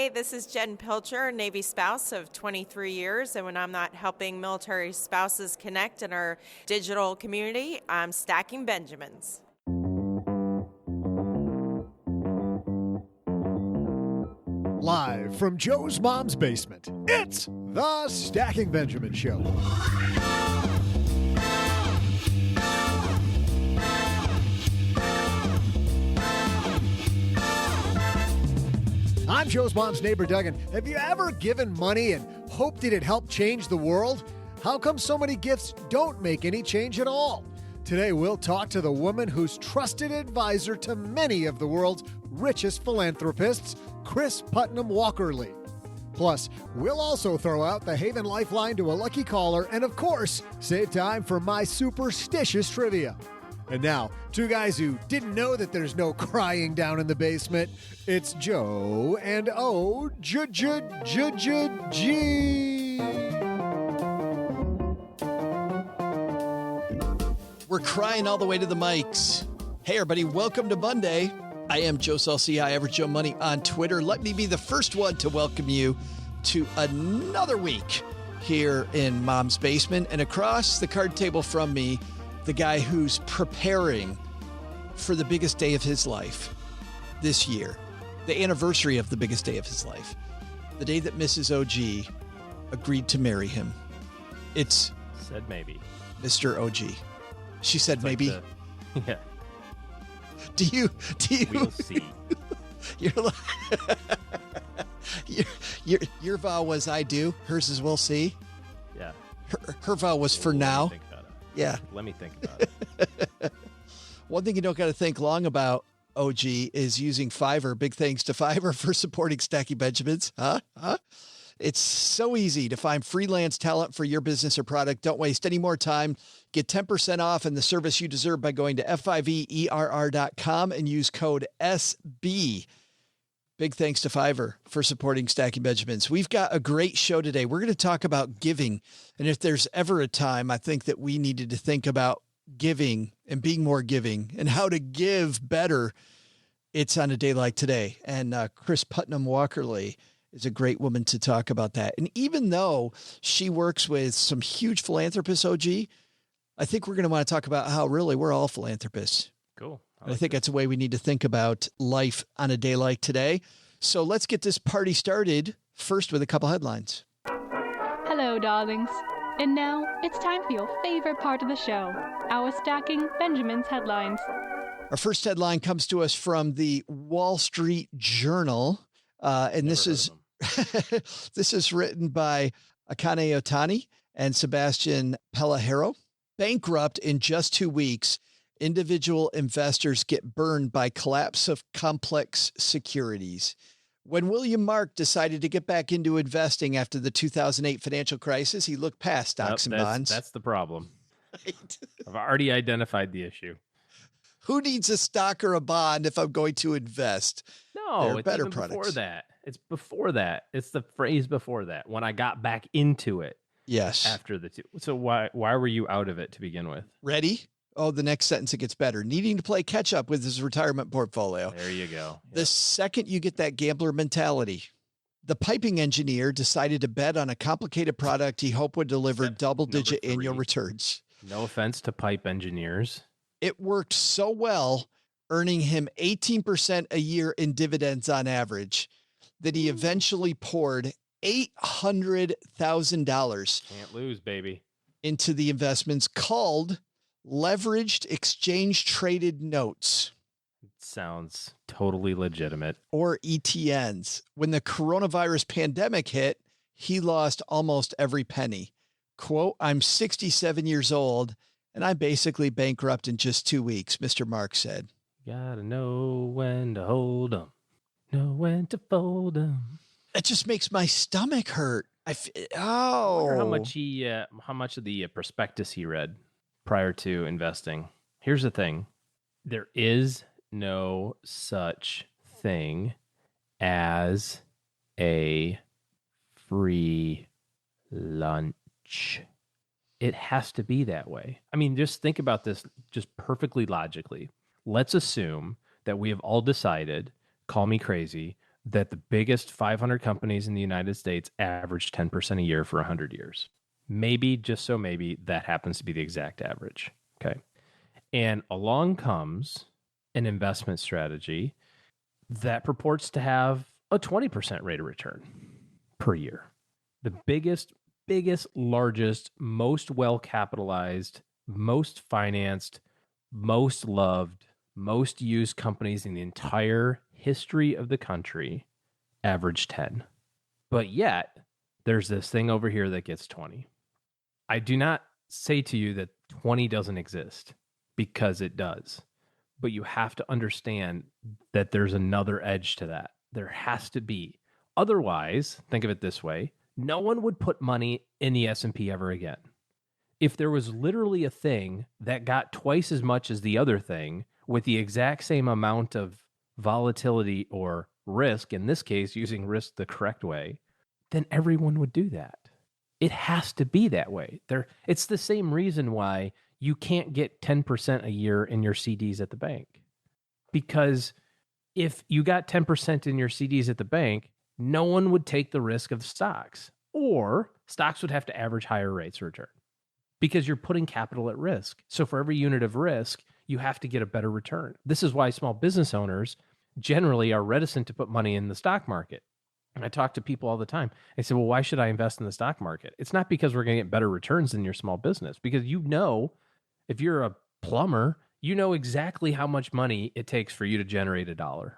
Hi, this is Jen Pilcher, Navy spouse of 23 years, and when I'm not helping military spouses connect in our digital community, I'm stacking Benjamins. Live from Joe's mom's basement, it's the Stacking Benjamin Show. I'm Joe's mom's neighbor, Duggan. Have you ever given money and hoped it'd help change the world? How come so many gifts don't make any change at all? Today, we'll talk to the woman who's trusted advisor to many of the world's richest philanthropists, Kris Putnam-Walkerly. Plus, we'll also throw out the Haven Lifeline to a lucky caller and, of course, save time for my superstitious trivia. And now, two guys who didn't know that there's no crying down in the basement. It's Joe and O-G. We're crying all the way to the mics. Hey, everybody, welcome to Monday. I am Joe Saul-Sehy, Average Joe Money on Twitter. Let me be the first one to welcome you to another week here in Mom's Basement. And across the card table from me, the guy who's preparing for the biggest day of his life this year, the anniversary of the biggest day of his life, the day that Mrs. OG agreed to marry him. It's said maybe. Mr. OG. She said maybe. Yeah. Do you? We'll see. You're like, your vow was I do. Hers is we'll see. Yeah. Her vow was for now. Think about it. Yeah. Let me think about it. One thing you don't got to think long about, OG, is using Fiverr. Big thanks to Fiverr for supporting Stacking Benjamins. Huh? It's so easy to find freelance talent for your business or product. Don't waste any more time. Get 10% off and the service you deserve by going to fiverr.com and use code SB. Big thanks to Fiverr for supporting Stacking Benjamins. We've got a great show today. We're going to talk about giving. And if there's ever a time, I think that we needed to think about giving and being more giving and how to give better, it's on a day like today. And Kris Putnam-Walkerly is a great woman to talk about that. And even though she works with some huge philanthropists, OG, I think we're going to want to talk about how really we're all philanthropists. Cool. I think that's a way we need to think about life on a day like today. So let's get this party started first with a couple headlines. Hello, darlings. And now it's time for your favorite part of the show, our Stacking Benjamins headlines. Our first headline comes to us from the Wall Street Journal. And this is this is written by Akane Otani and Sebastian Pelajero. Bankrupt in just 2 weeks, individual investors get burned by collapse of complex securities. When William Mark decided to get back into investing after the 2008 financial crisis, he looked past stocks and bonds. That's the problem. Right. I've already identified the issue. Who needs a stock or a bond if I'm going to invest? No, it's better even products. Before that. It's before that. It's the phrase before that. When I got back into it. Yes. After the two. So why were you out of it to begin with? Ready? Oh, the next sentence, it gets better. Needing to play catch up with his retirement portfolio. There you go. Yep. The second you get that gambler mentality, the piping engineer decided to bet on a complicated product he hoped would deliver double-digit annual returns. No offense to pipe engineers. It worked so well, earning him 18% a year in dividends on average, that he eventually poured $800,000 Can't lose, baby. into the investments called leveraged exchange traded notes. Sounds totally legitimate. Or ETNs. When the coronavirus pandemic hit, he lost almost every penny. Quote, I'm 67 years old and I'm basically bankrupt in just 2 weeks, Mr. Mark said. Gotta know when to hold 'em, know when to fold 'em. It just makes my stomach hurt. I wonder how much of the prospectus he read prior to investing. Here's the thing. There is no such thing as a free lunch. It has to be that way. I mean, just think about this just perfectly logically. Let's assume that we have all decided, call me crazy, that the biggest 500 companies in the United States average 10% a year for 100 years. Maybe, just so maybe, that happens to be the exact average. Okay. And along comes an investment strategy that purports to have a 20% rate of return per year. The biggest, largest, most well-capitalized, most financed, most loved, most used companies in the entire history of the country average 10. But yet, there's this thing over here that gets 20. I do not say to you that 20 doesn't exist, because it does. But you have to understand that there's another edge to that. There has to be. Otherwise, think of it this way, no one would put money in the S&P ever again. If there was literally a thing that got twice as much as the other thing with the exact same amount of volatility or risk, in this case, using risk the correct way, then everyone would do that. It has to be that way. It's the same reason why you can't get 10% a year in your CDs at the bank. Because if you got 10% in your CDs at the bank, no one would take the risk of stocks, or stocks would have to average higher rates of return because you're putting capital at risk. So for every unit of risk, you have to get a better return. This is why small business owners generally are reticent to put money in the stock market. And I talk to people all the time. I say, well, why should I invest in the stock market? It's not because we're going to get better returns in your small business, because if you're a plumber, you know exactly how much money it takes for you to generate $1.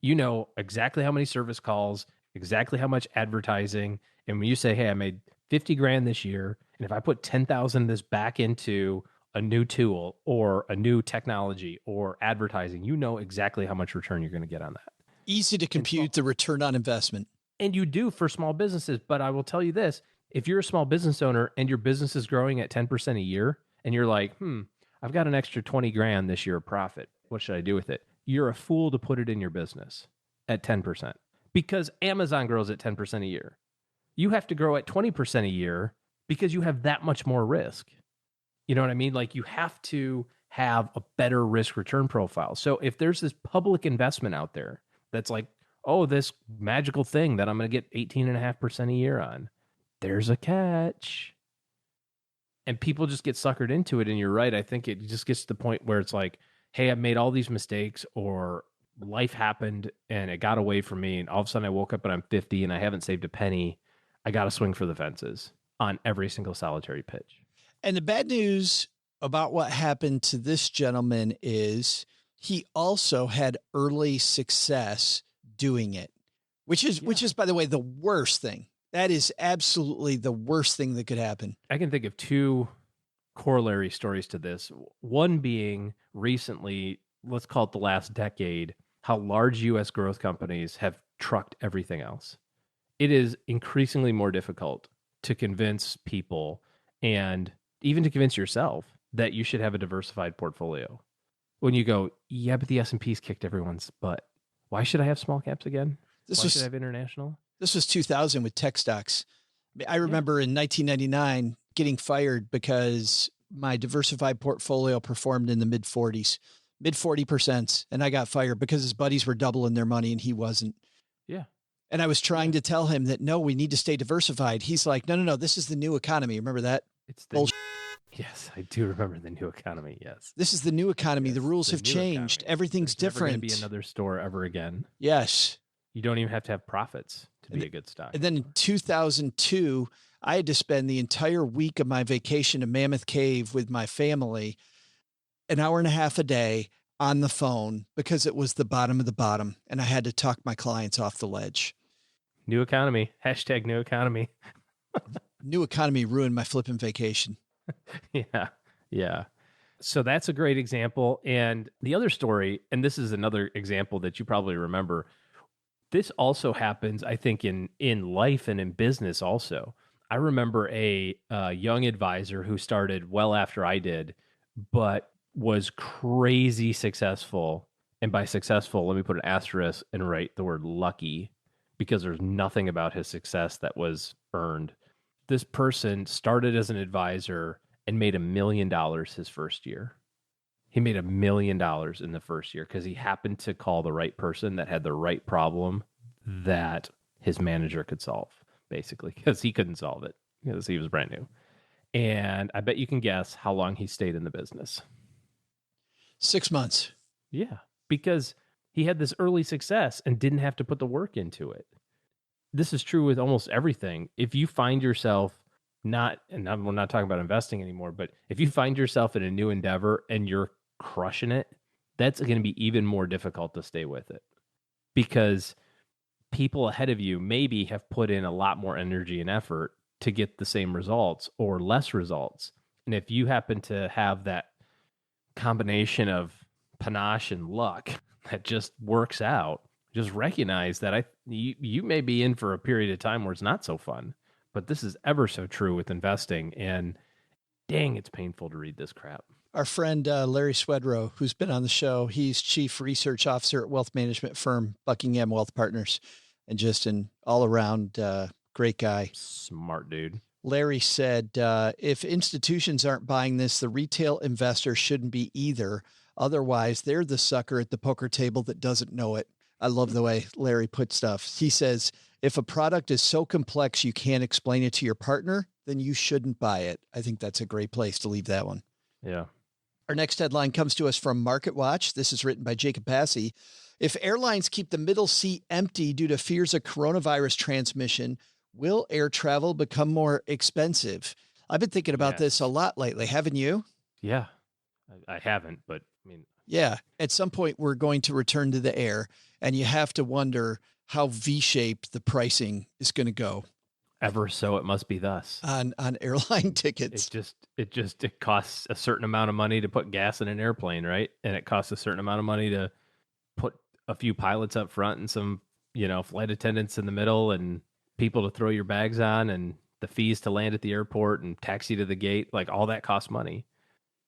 You know exactly how many service calls, exactly how much advertising. And when you say, hey, I made 50 grand this year, and if I put 10,000 of this back into a new tool or a new technology or advertising, you know exactly how much return you're going to get on that. Easy to compute the return on investment. And you do for small businesses. But I will tell you this, if you're a small business owner and your business is growing at 10% a year, and you're like, I've got an extra 20 grand this year of profit. What should I do with it? You're a fool to put it in your business at 10%, because Amazon grows at 10% a year. You have to grow at 20% a year because you have that much more risk. You know what I mean? Like, you have to have a better risk return profile. So if there's this public investment out there that's like, oh, this magical thing that I'm going to get 18.5% a year on, there's a catch. And people just get suckered into it. And you're right. I think it just gets to the point where it's like, hey, I've made all these mistakes, or life happened and it got away from me. And all of a sudden I woke up and I'm 50 and I haven't saved a penny. I got to swing for the fences on every single solitary pitch. And the bad news about what happened to this gentleman is he also had early success doing it, which is, by the way, the worst thing. That is absolutely the worst thing that could happen. I can think of two corollary stories to this. One being recently, let's call it the last decade, how large U.S. growth companies have trucked everything else. It is increasingly more difficult to convince people, and even to convince yourself, that you should have a diversified portfolio. When you go, yeah, but the S&P's kicked everyone's butt. Why should I have small caps again? Why should I have international? This was 2000 with tech stocks. I remember in 1999 getting fired because my diversified portfolio performed in the mid 40%. And I got fired because his buddies were doubling their money and he wasn't. Yeah. And I was trying to tell him that, no, we need to stay diversified. He's like, no, this is the new economy. Remember that? It's the bullshit. Yes, I do remember the new economy. Yes. This is the new economy. Yes, the rules have changed. Economy. Everything's different. There's never going to be another store ever again. Yes. You don't even have to have profits to be a good stock. And then in 2002, I had to spend the entire week of my vacation in Mammoth Cave with my family, an hour and a half a day on the phone, because it was the bottom of the bottom. And I had to talk my clients off the ledge. New economy. Hashtag new economy. New economy ruined my flipping vacation. Yeah. So that's a great example. And the other story, and this is another example that you probably remember, this also happens, I think, in life and in business also. I remember a young advisor who started well after I did, but was crazy successful. And by successful, let me put an asterisk and write the word lucky, because there's nothing about his success that was earned. This person started as an advisor and made $1 million his first year. He made $1 million in the first year because he happened to call the right person that had the right problem that his manager could solve, basically, because he couldn't solve it because he was brand new. And I bet you can guess how long he stayed in the business. 6 months. Yeah, because he had this early success and didn't have to put the work into it. This is true with almost everything. If you find yourself we're not talking about investing anymore, but if you find yourself in a new endeavor and you're crushing it, that's going to be even more difficult to stay with it, because people ahead of you maybe have put in a lot more energy and effort to get the same results or less results. And if you happen to have that combination of panache and luck that just works out, just recognize that you may be in for a period of time where it's not so fun. But this is ever so true with investing, and dang, it's painful to read this crap. Our friend Larry Swedrow, who's been on the show, he's chief research officer at wealth management firm Buckingham Wealth Partners, and just an all-around great guy. Smart dude. Larry said, if institutions aren't buying this, the retail investor shouldn't be either. Otherwise, they're the sucker at the poker table that doesn't know it. I love the way Larry puts stuff. He says, if a product is so complex you can't explain it to your partner, then you shouldn't buy it. I think that's a great place to leave that one. Yeah. Our next headline comes to us from Market Watch. This is written by Jacob Passy. If airlines keep the middle seat empty due to fears of coronavirus transmission, will air travel become more expensive? I've been thinking about this a lot lately. Haven't you? Yeah, I haven't, but I mean, yeah, at some point we're going to return to the air, and you have to wonder how V-shaped the pricing is going to go. Ever so it must be thus. On airline tickets. It costs a certain amount of money to put gas in an airplane, right? And it costs a certain amount of money to put a few pilots up front and some, flight attendants in the middle and people to throw your bags on, and the fees to land at the airport and taxi to the gate. Like, all that costs money.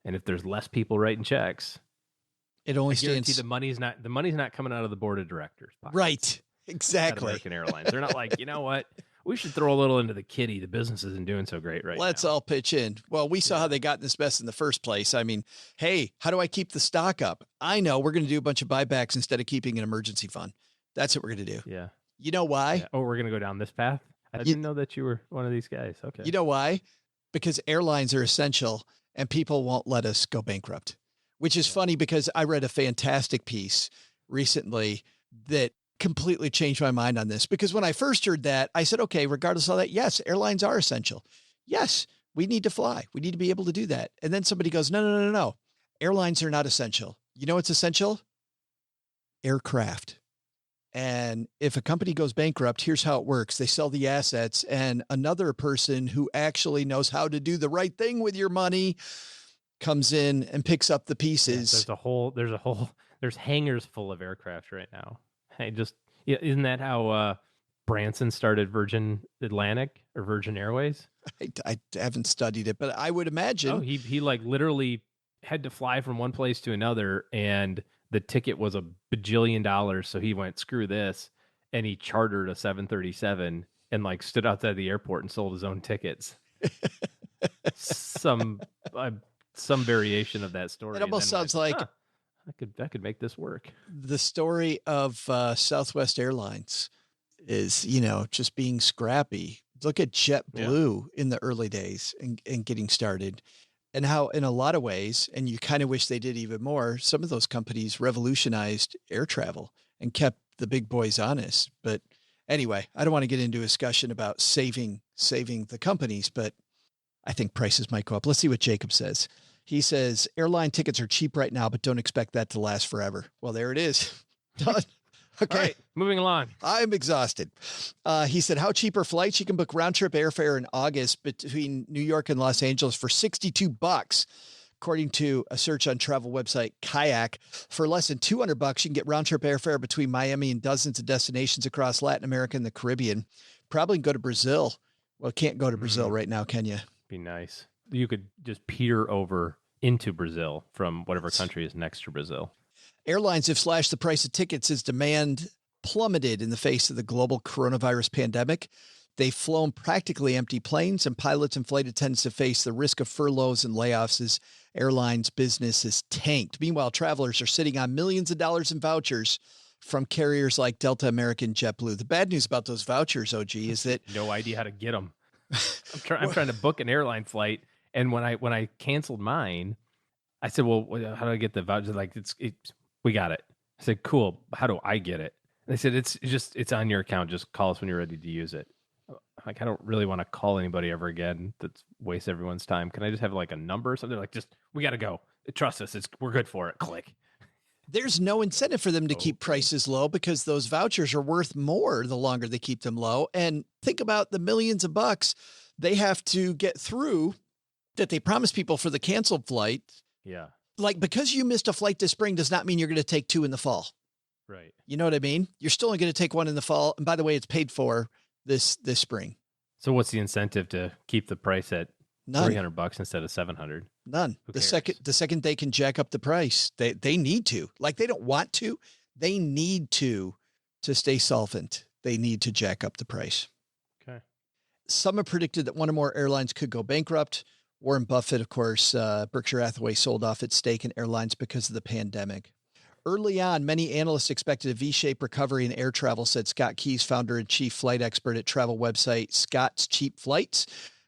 And if there's less people writing checks, it only stands. The money's not coming out of the board of directors pockets. Right. Exactly. At American Airlines. They're not like, you know what? We should throw a little into the kitty. The business isn't doing so great right now. Let's all pitch in. Well, we saw how they got in this mess in the first place. I mean, hey, how do I keep the stock up? I know we're going to do a bunch of buybacks instead of keeping an emergency fund. That's what we're going to do. Yeah. You know why? Yeah. Oh, we're going to go down this path? I didn't know that you were one of these guys. Okay. You know why? Because airlines are essential and people won't let us go bankrupt, which is funny because I read a fantastic piece recently that completely changed my mind on this, because when I first heard that, I said, okay, regardless of that, yes, airlines are essential. Yes, we need to fly. We need to be able to do that. And then somebody goes, no. Airlines are not essential. You know what's essential? Aircraft. And if a company goes bankrupt, here's how it works. They sell the assets, and another person who actually knows how to do the right thing with your money comes in and picks up the pieces. Yeah, there's hangars full of aircraft right now. Isn't that how Branson started Virgin Atlantic or Virgin Airways? I haven't studied it, but I would imagine. Oh, he like literally had to fly from one place to another, and the ticket was $1 bajillion. So he went, screw this. And he chartered a 737 and like stood outside the airport and sold his own tickets. Some variation of that story. It almost sounds like I could make this work. The story of Southwest Airlines is, just being scrappy. Look at JetBlue in the early days and getting started, and how in a lot of ways, and you kind of wish they did even more, some of those companies revolutionized air travel and kept the big boys honest. But anyway, I don't want to get into a discussion about saving the companies, but I think prices might go up. Let's see what Jacob says. He says, airline tickets are cheap right now, but don't expect that to last forever. Well, there it is. Done. Okay. All right, moving along. I'm exhausted. He said, how cheap are flights? You can book round trip airfare in August between New York and Los Angeles for $62, according to a search on travel website Kayak. For less than $200, you can get round trip airfare between Miami and dozens of destinations across Latin America and the Caribbean. Probably go to Brazil. Well, can't go to Brazil right now, can you? Be nice. You could just peer over into Brazil from whatever country is next to Brazil. Airlines have slashed the price of tickets as demand plummeted in the face of the global coronavirus pandemic. They've flown practically empty planes, and pilots and flight attendants have faced the risk of furloughs and layoffs as airlines business is tanked. Meanwhile, travelers are sitting on millions of dollars in vouchers from carriers like Delta, American, JetBlue. The bad news about those vouchers, OG, is that no idea how to get them. I'm trying to book an airline flight, and when I canceled mine, I said, "Well, how do I get the voucher?" Like, we got it. I said, "Cool. How do I get it?" And they said, "It's on your account. Just call us when you're ready to use it." Like, I don't really want to call anybody ever again. That's waste everyone's time. Can I just have like a number or something? Like, just, we got to go. Trust us. We're good for it. Click. There's no incentive for them to keep prices low because those vouchers are worth more the longer they keep them low. And think about the millions of bucks they have to get through that they promise people for the canceled flight. Yeah. Like, because you missed a flight this spring does not mean you're going to take 2 in the fall. Right. You know what I mean? You're still only going to take 1 in the fall. And by the way, it's paid for this spring. So what's the incentive to keep the price at None. $300 instead of $700? None. The second they can jack up the price, they need to. Like, they don't want to. They need to stay solvent. They need to jack up the price. Okay. Some have predicted that one or more airlines could go bankrupt. Warren Buffett, of course, Berkshire Hathaway sold off its stake in airlines because of the pandemic. Early on, many analysts expected a V-shaped recovery in air travel, said Scott Keyes, founder and chief flight expert at travel website Scott's Cheap Flights.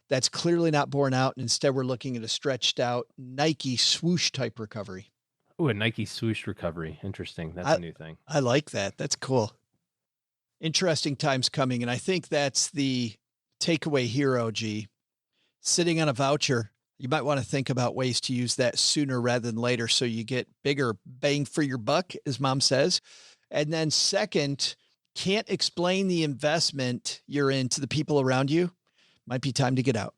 That's clearly not borne out. Instead, we're looking at a stretched out Nike swoosh type recovery. Oh, a Nike swoosh recovery. Interesting. That's a new thing. I like that. That's cool. Interesting times coming. And I think that's the takeaway here, OG. Sitting on a voucher, you might want to think about ways to use that sooner rather than later so you get bigger bang for your buck, as Mom says. And then second, can't explain the investment you're in to the people around you. Might be time to get out.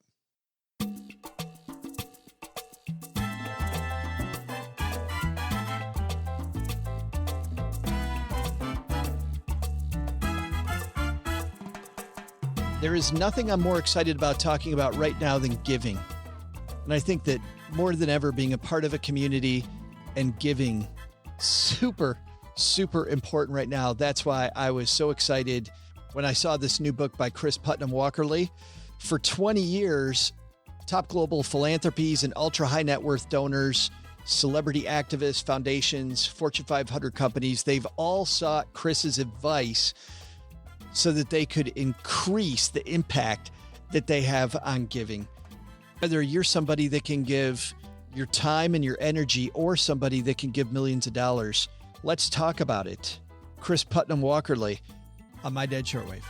There is nothing I'm more excited about talking about right now than giving. And I think that more than ever, being a part of a community and giving, super, super important right now. That's why I was so excited when I saw this new book by Kris Putnam-Walkerly. For 20 years, top global philanthropies and ultra high net worth donors, celebrity activists, foundations, Fortune 500 companies, they've all sought Kris's advice so that they could increase the impact that they have on giving. Whether you're somebody that can give your time and your energy or somebody that can give millions of dollars, let's talk about it. Kris Putnam-Walkerly on My Dad Shortwave.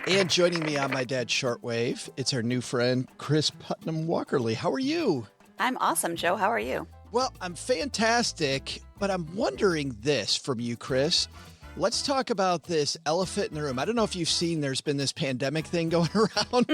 And joining me on My Dad Shortwave, it's our new friend, Kris Putnam-Walkerly. How are you? I'm awesome, Joe. How are you? Well, I'm fantastic, but I'm wondering this from you, Kris. Let's talk about this elephant in the room. I don't know if you've seen, there's been this pandemic thing going around,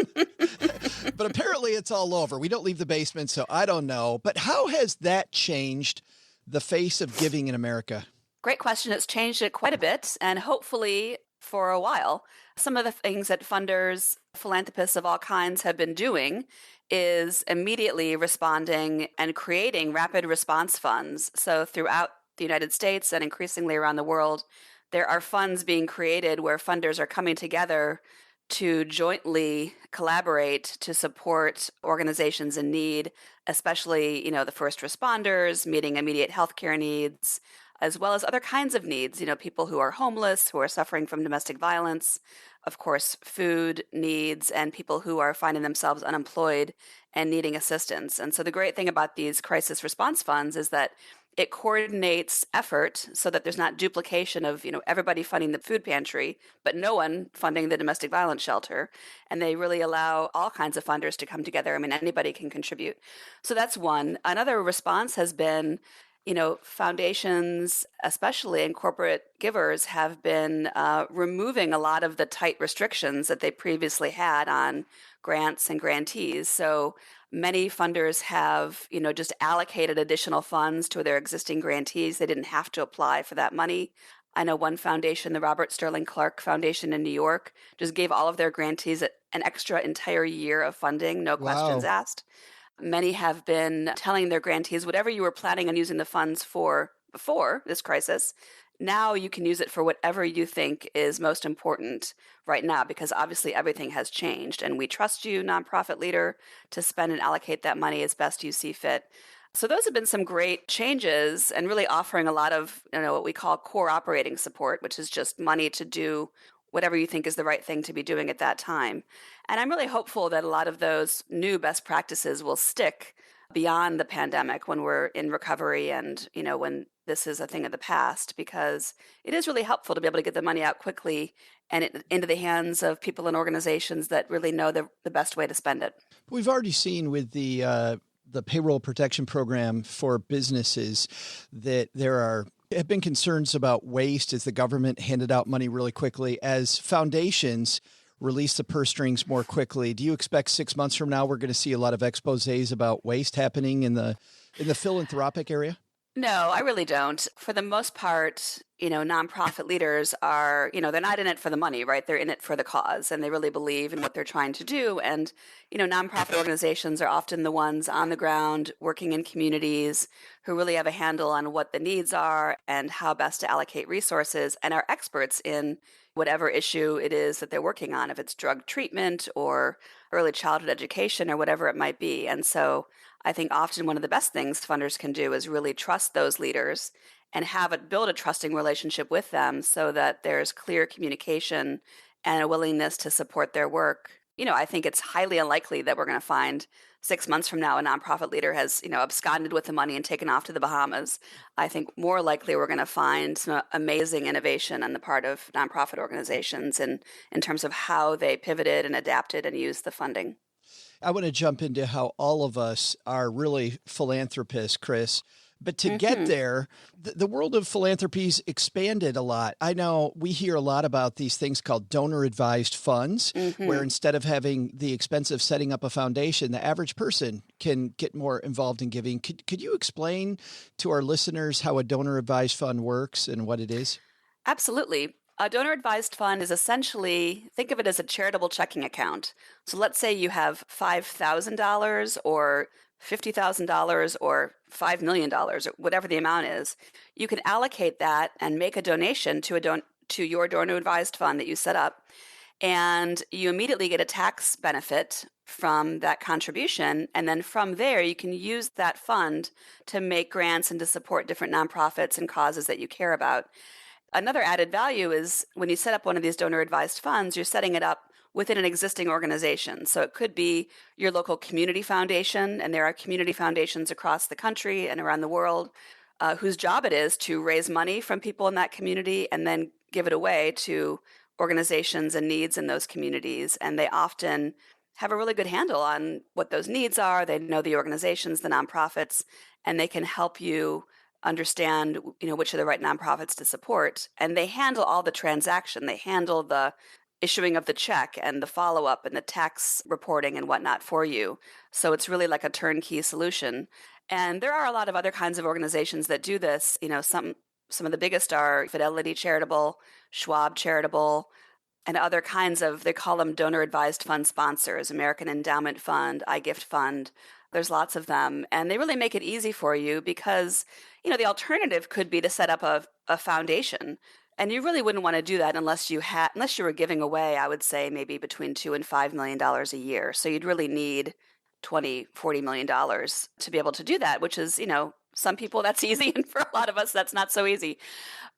but apparently it's all over. We don't leave the basement, so I don't know. But how has that changed the face of giving in America? Great question. It's changed it quite a bit, and hopefully for a while. Some of the things that funders, philanthropists of all kinds have been doing is immediately responding and creating rapid response funds. So throughout the United States and increasingly around the world, there are funds being created where funders are coming together to jointly collaborate to support organizations in need, especially, the first responders, meeting immediate healthcare needs, as well as other kinds of needs, people who are homeless, who are suffering from domestic violence, of course, food needs, and people who are finding themselves unemployed and needing assistance. And so the great thing about these crisis response funds is that it coordinates effort so that there's not duplication of, everybody funding the food pantry, but no one funding the domestic violence shelter. And they really allow all kinds of funders to come together. I mean, anybody can contribute. So that's one. Another response has been, foundations, especially and corporate givers, have been removing a lot of the tight restrictions that they previously had on grants and grantees. So many funders have, just allocated additional funds to their existing grantees. They didn't have to apply for that money. I know one foundation, the Robert Sterling Clark Foundation in New York, just gave all of their grantees an extra entire year of funding, no questions asked. Many have been telling their grantees, whatever you were planning on using the funds for before this crisis, now you can use it for whatever you think is most important right now, because obviously everything has changed. And we trust you, nonprofit leader, to spend and allocate that money as best you see fit. So those have been some great changes, and really offering a lot of, what we call core operating support, which is just money to do whatever you think is the right thing to be doing at that time. And I'm really hopeful that a lot of those new best practices will stick beyond the pandemic, when we're in recovery and, when this is a thing of the past, because it is really helpful to be able to get the money out quickly and into the hands of people and organizations that really know the best way to spend it. We've already seen with the payroll protection program for businesses that there have been concerns about waste as the government handed out money really quickly. As foundations release the purse strings more quickly, do you expect 6 months from now we're going to see a lot of exposés about waste happening in the philanthropic area? No, I really don't. For the most part, nonprofit leaders are, they're not in it for the money, right? They're in it for the cause, and they really believe in what they're trying to do. And, nonprofit organizations are often the ones on the ground working in communities who really have a handle on what the needs are and how best to allocate resources, and are experts in whatever issue it is that they're working on, if it's drug treatment or early childhood education or whatever it might be. And so I think often one of the best things funders can do is really trust those leaders and build a trusting relationship with them, so that there's clear communication and a willingness to support their work. I think it's highly unlikely that we're going to find 6 months from now a nonprofit leader has, absconded with the money and taken off to the Bahamas. I think more likely we're going to find some amazing innovation on the part of nonprofit organizations in terms of how they pivoted and adapted and used the funding. I want to jump into how all of us are really philanthropists, Kris. But to get there, the world of philanthropy's expanded a lot. I know we hear a lot about these things called donor-advised funds, where instead of having the expense of setting up a foundation, the average person can get more involved in giving. Could you explain to our listeners how a donor-advised fund works and what it is? Absolutely. A donor-advised fund is essentially, think of it as a charitable checking account. So let's say you have $5,000 or $50,000 or $5 million, or whatever the amount is. You can allocate that and make a donation to your donor-advised fund that you set up, and you immediately get a tax benefit from that contribution. And then from there, you can use that fund to make grants and to support different nonprofits and causes that you care about. Another added value is when you set up one of these donor-advised funds, you're setting it up within an existing organization. So it could be your local community foundation, and there are community foundations across the country and around the world whose job it is to raise money from people in that community and then give it away to organizations and needs in those communities. And they often have a really good handle on what those needs are. They know the organizations, the nonprofits, and they can help you understand, which are the right nonprofits to support. And they handle all the transaction. They handle the issuing of the check and the follow-up and the tax reporting and whatnot for you. So it's really like a turnkey solution. And there are a lot of other kinds of organizations that do this. Some of the biggest are Fidelity Charitable, Schwab Charitable, and other kinds of, they call them donor-advised fund sponsors, American Endowment Fund, iGift Fund. There's lots of them. And they really make it easy for you because, the alternative could be to set up a foundation. And you really wouldn't want to do that unless you were giving away, I would say, maybe between $2 and $5 million a year. So you'd really need $20, $40 million to be able to do that, which is, some people that's easy. And for a lot of us, that's not so easy.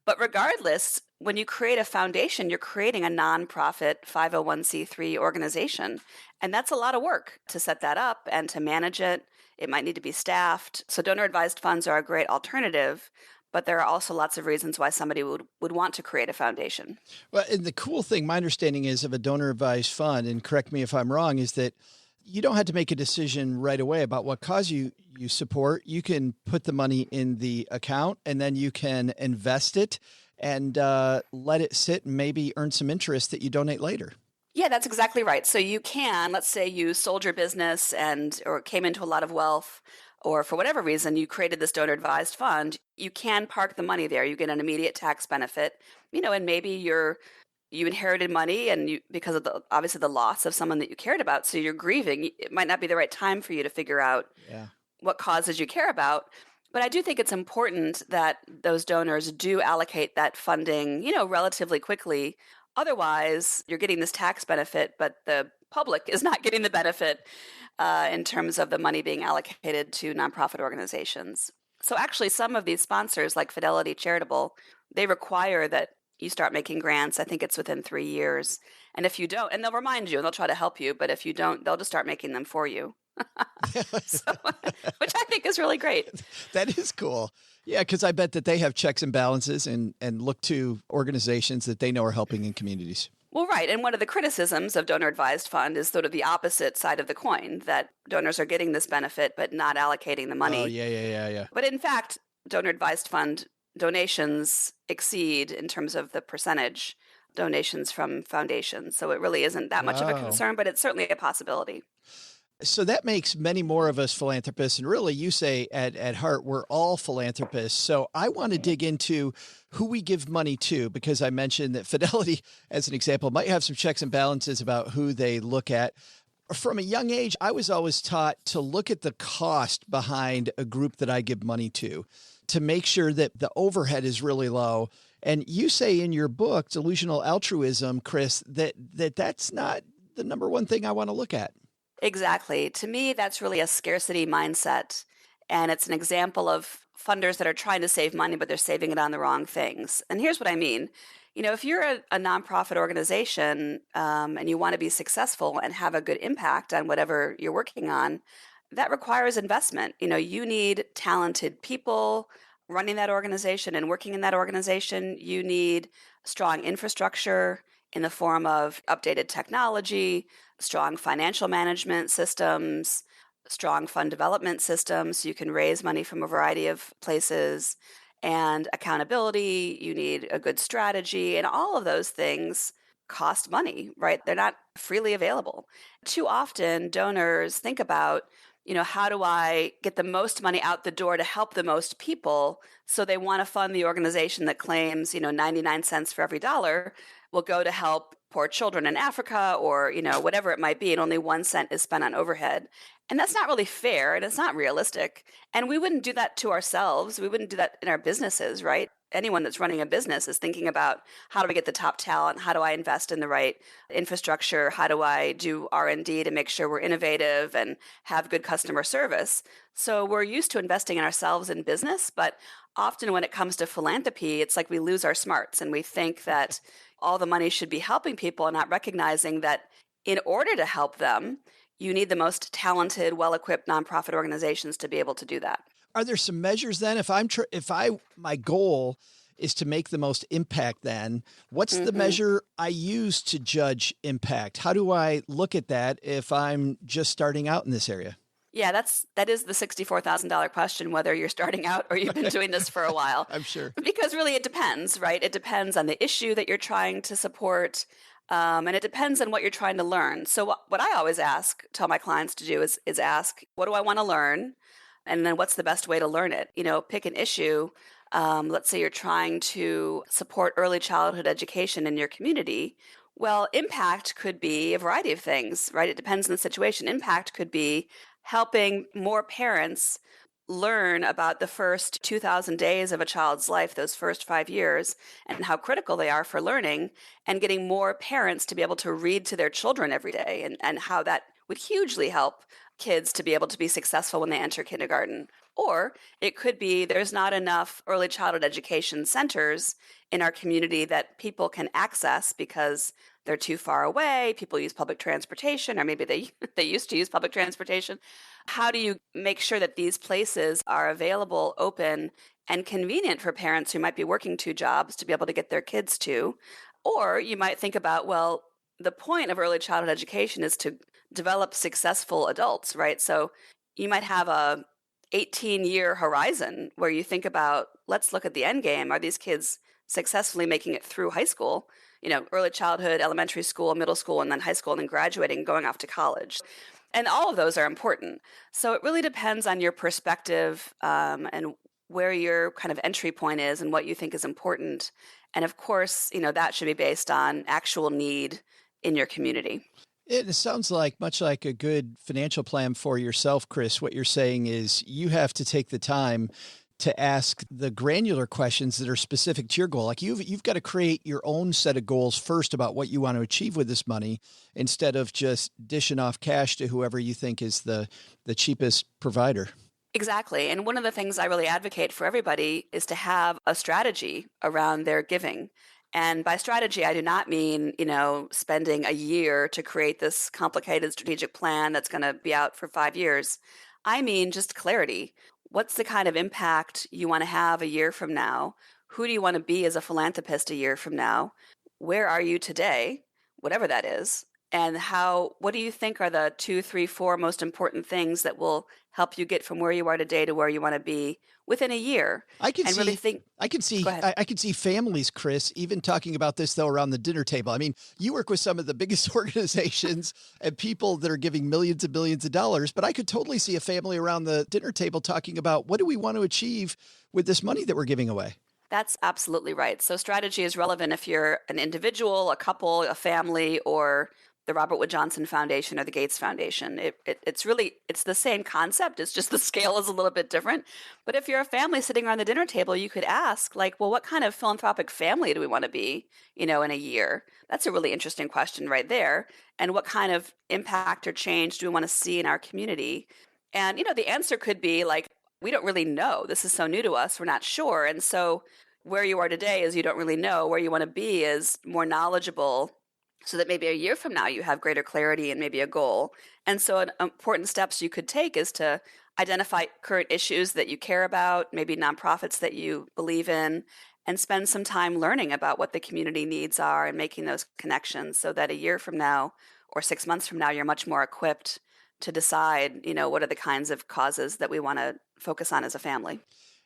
But regardless, when you create a foundation, you're creating a nonprofit 501c3 organization. And that's a lot of work to set that up and to manage it. It might need to be staffed. So donor-advised funds are a great alternative. But there are also lots of reasons why somebody would want to create a foundation. Well, and the cool thing, my understanding is of a donor-advised fund, and correct me if I'm wrong, is that you don't have to make a decision right away about what cause you support. You can put the money in the account, and then you can invest it and let it sit and maybe earn some interest that you donate later. Yeah, that's exactly right. So you can, let's say you sold your business or came into a lot of wealth, or for whatever reason, you created this donor-advised fund, you can park the money there. You get an immediate tax benefit, and maybe you inherited money and because of obviously the loss of someone that you cared about, so you're grieving. It might not be the right time for you to figure out what causes you care about, But I do think it's important that those donors do allocate that funding, relatively quickly. Otherwise, you're getting this tax benefit, but the public is not getting the benefit in terms of the money being allocated to nonprofit organizations. So actually, some of these sponsors, like Fidelity Charitable, they require that you start making grants. I think it's within 3 years. And if you don't, and they'll remind you and they'll try to help you, but if you don't, they'll just start making them for you. So, which I think is really great. That is cool. Yeah, because I bet that they have checks and balances and look to organizations that they know are helping in communities. Well, right. And one of the criticisms of donor advised fund is sort of the opposite side of the coin, that donors are getting this benefit but not allocating the money. Oh, yeah. But in fact, donor advised fund donations exceed, in terms of the percentage, donations from foundations. So it really isn't that much of a concern, but it's certainly a possibility. So that makes many more of us philanthropists. And really, you say at heart, we're all philanthropists. So I want to dig into who we give money to, because I mentioned that Fidelity, as an example, might have some checks and balances about who they look at. From a young age, I was always taught to look at the cost behind a group that I give money to make sure that the overhead is really low. And you say in your book, Delusional Altruism, Kris, that's not the number one thing I want to look at. Exactly. To me, that's really a scarcity mindset. And it's an example of funders that are trying to save money, but they're saving it on the wrong things. And here's what I mean. If you're a nonprofit organization and you want to be successful and have a good impact on whatever you're working on, that requires investment. You need talented people running that organization and working in that organization. You need strong infrastructure in the form of updated technology, strong financial management systems, strong fund development systems, so you can raise money from a variety of places, and accountability. You need a good strategy, and all of those things cost money, right? They're not freely available. Too often, donors think about, how do I get the most money out the door to help the most people? So they want to fund the organization that claims, 99 cents for every dollar will go to help poor children in Africa or, whatever it might be, and only 1 cent is spent on overhead. And that's not really fair, and it's not realistic. And we wouldn't do that to ourselves. We wouldn't do that in our businesses, right? Anyone that's running a business is thinking about, how do I get the top talent? How do I invest in the right infrastructure? How do I do R&D to make sure we're innovative and have good customer service? So we're used to investing in ourselves in business, but often when it comes to philanthropy, it's like we lose our smarts and we think that all the money should be helping people and not recognizing that in order to help them, you need the most talented, well-equipped nonprofit organizations to be able to do that. Are there some measures then? If my goal is to make the most impact, then what's the measure I use to judge impact? How do I look at that if I'm just starting out in this area? Yeah, that is the $64,000 question, whether you're starting out or you've been doing this for a while. I'm sure. Because really it depends, right? It depends on the issue that you're trying to support, and it depends on what you're trying to learn. So what I always tell my clients to do is ask, what do I want to learn? And then what's the best way to learn it? Pick an issue. Let's say you're trying to support early childhood education in your community. Well, impact could be a variety of things, right? It depends on the situation. Impact could be helping more parents learn about the first 2,000 days of a child's life, those first 5 years, and how critical they are for learning, and getting more parents to be able to read to their children every day, and how that would hugely help kids to be able to be successful when they enter kindergarten. Or it could be there's not enough early childhood education centers in our community that people can access because they're too far away. People use public transportation, or maybe they used to use public transportation. How do you make sure that these places are available, open, and convenient for parents who might be working 2 jobs to be able to get their kids to? Or you might think about, well, the point of early childhood education is to develop successful adults, right? So you might have a 18-year horizon where you think about, let's look at the end game. Are these kids successfully making it through high school? Early childhood, elementary school, middle school, and then high school, and then graduating, going off to college. And all of those are important. So it really depends on your perspective and where your kind of entry point is and what you think is important. And of course, that should be based on actual need in your community. It sounds like, much like a good financial plan for yourself, Kris, what you're saying is you have to take the time to ask the granular questions that are specific to your goal. Like you've got to create your own set of goals first about what you want to achieve with this money, instead of just dishing off cash to whoever you think is the cheapest provider. Exactly. And one of the things I really advocate for everybody is to have a strategy around their giving. And by strategy, I do not mean, spending a year to create this complicated strategic plan that's going to be out for 5 years. I mean just clarity. What's the kind of impact you want to have a year from now? Who do you want to be as a philanthropist a year from now? Where are you today? Whatever that is. And what do you think are the 2, 3, 4 most important things that will help you get from where you are today to where you want to be within a year? I can see families, Kris, even talking about this though around the dinner table. I mean, you work with some of the biggest organizations and people that are giving millions and millions of dollars, but I could totally see a family around the dinner table talking about, what do we want to achieve with this money that we're giving away? That's absolutely right. So strategy is relevant if you're an individual, a couple, a family, or the Robert Wood Johnson Foundation or the Gates Foundation. It's the same concept. It's just the scale is a little bit different. But if you're a family sitting around the dinner table, you could ask, what kind of philanthropic family do we want to be, in a year? That's a really interesting question right there. And what kind of impact or change do we want to see in our community? And, the answer could be we don't really know. This is so new to us. We're not sure. And so where you are today is you don't really know. Where you want to be is more knowledgeable, so that maybe a year from now you have greater clarity and maybe a goal. And so an important steps you could take is to identify current issues that you care about, maybe nonprofits that you believe in, and spend some time learning about what the community needs are and making those connections, so that a year from now or 6 months from now, you're much more equipped to decide, what are the kinds of causes that we want to focus on as a family.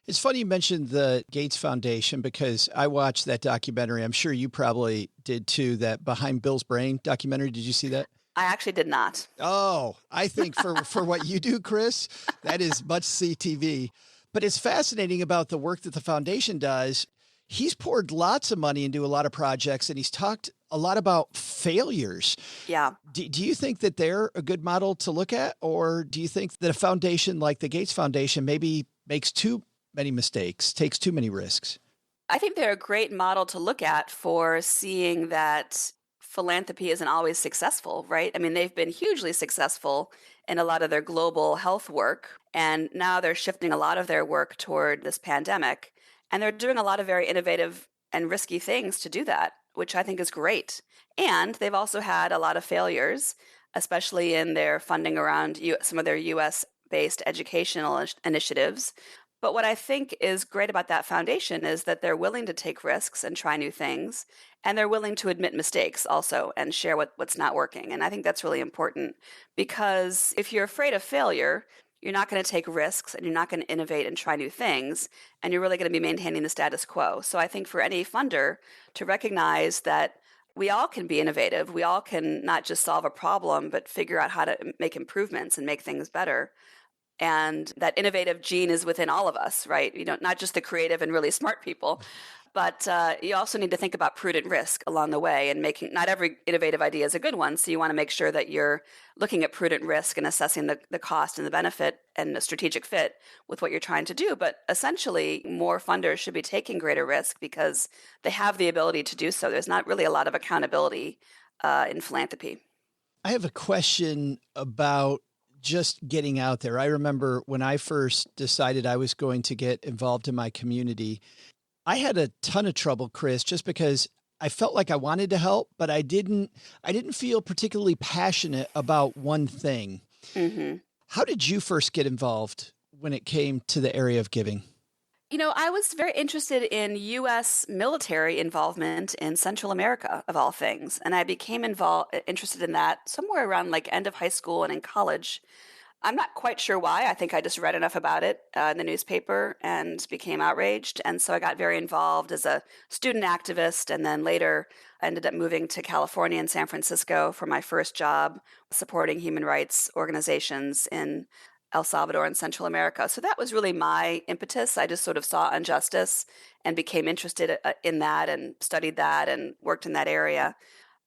It's funny you mentioned the Gates Foundation, because I watched that documentary. I'm sure you probably did too, that Behind Bill's Brain documentary. Did you see that? I actually did not. Oh, I think for what you do, Kris, that is much CTV. But it's fascinating about the work that the foundation does. He's poured lots of money into a lot of projects, and he's talked a lot about failures. Yeah. Do you think that they're a good model to look at? Or do you think that a foundation like the Gates Foundation maybe makes too many mistakes, takes too many risks? I think they're a great model to look at for seeing that philanthropy isn't always successful, right? I mean, they've been hugely successful in a lot of their global health work, and now they're shifting a lot of their work toward this pandemic, and they're doing a lot of very innovative and risky things to do that, which I think is great. And they've also had a lot of failures, especially in their funding around some of their U.S.-based educational initiatives. But what I think is great about that foundation is that they're willing to take risks and try new things, and they're willing to admit mistakes also and share what's not working. And I think that's really important, because if you're afraid of failure, you're not going to take risks and you're not going to innovate and try new things, and you're really going to be maintaining the status quo. So I think for any funder to recognize that we all can be innovative, we all can not just solve a problem, but figure out how to make improvements and make things better. And that innovative gene is within all of us, right? Not just the creative and really smart people, but you also need to think about prudent risk along the way, and not every innovative idea is a good one. So you want to make sure that you're looking at prudent risk and assessing the cost and the benefit and the strategic fit with what you're trying to do. But essentially, more funders should be taking greater risk because they have the ability to do so. There's not really a lot of accountability in philanthropy. I have a question about just getting out there. I remember when I first decided I was going to get involved in my community, I had a ton of trouble, Kris, just because I felt like I wanted to help, but I didn't feel particularly passionate about one thing. Mm-hmm. How did you first get involved when it came to the area of giving? I was very interested in U.S. military involvement in Central America, of all things. And I became interested in that somewhere around end of high school and in college. I'm not quite sure why. I think I just read enough about it in the newspaper and became outraged. And so I got very involved as a student activist. And then later I ended up moving to California and San Francisco for my first job supporting human rights organizations in El Salvador and Central America. So that was really my impetus. I just sort of saw injustice and became interested in that and studied that and worked in that area.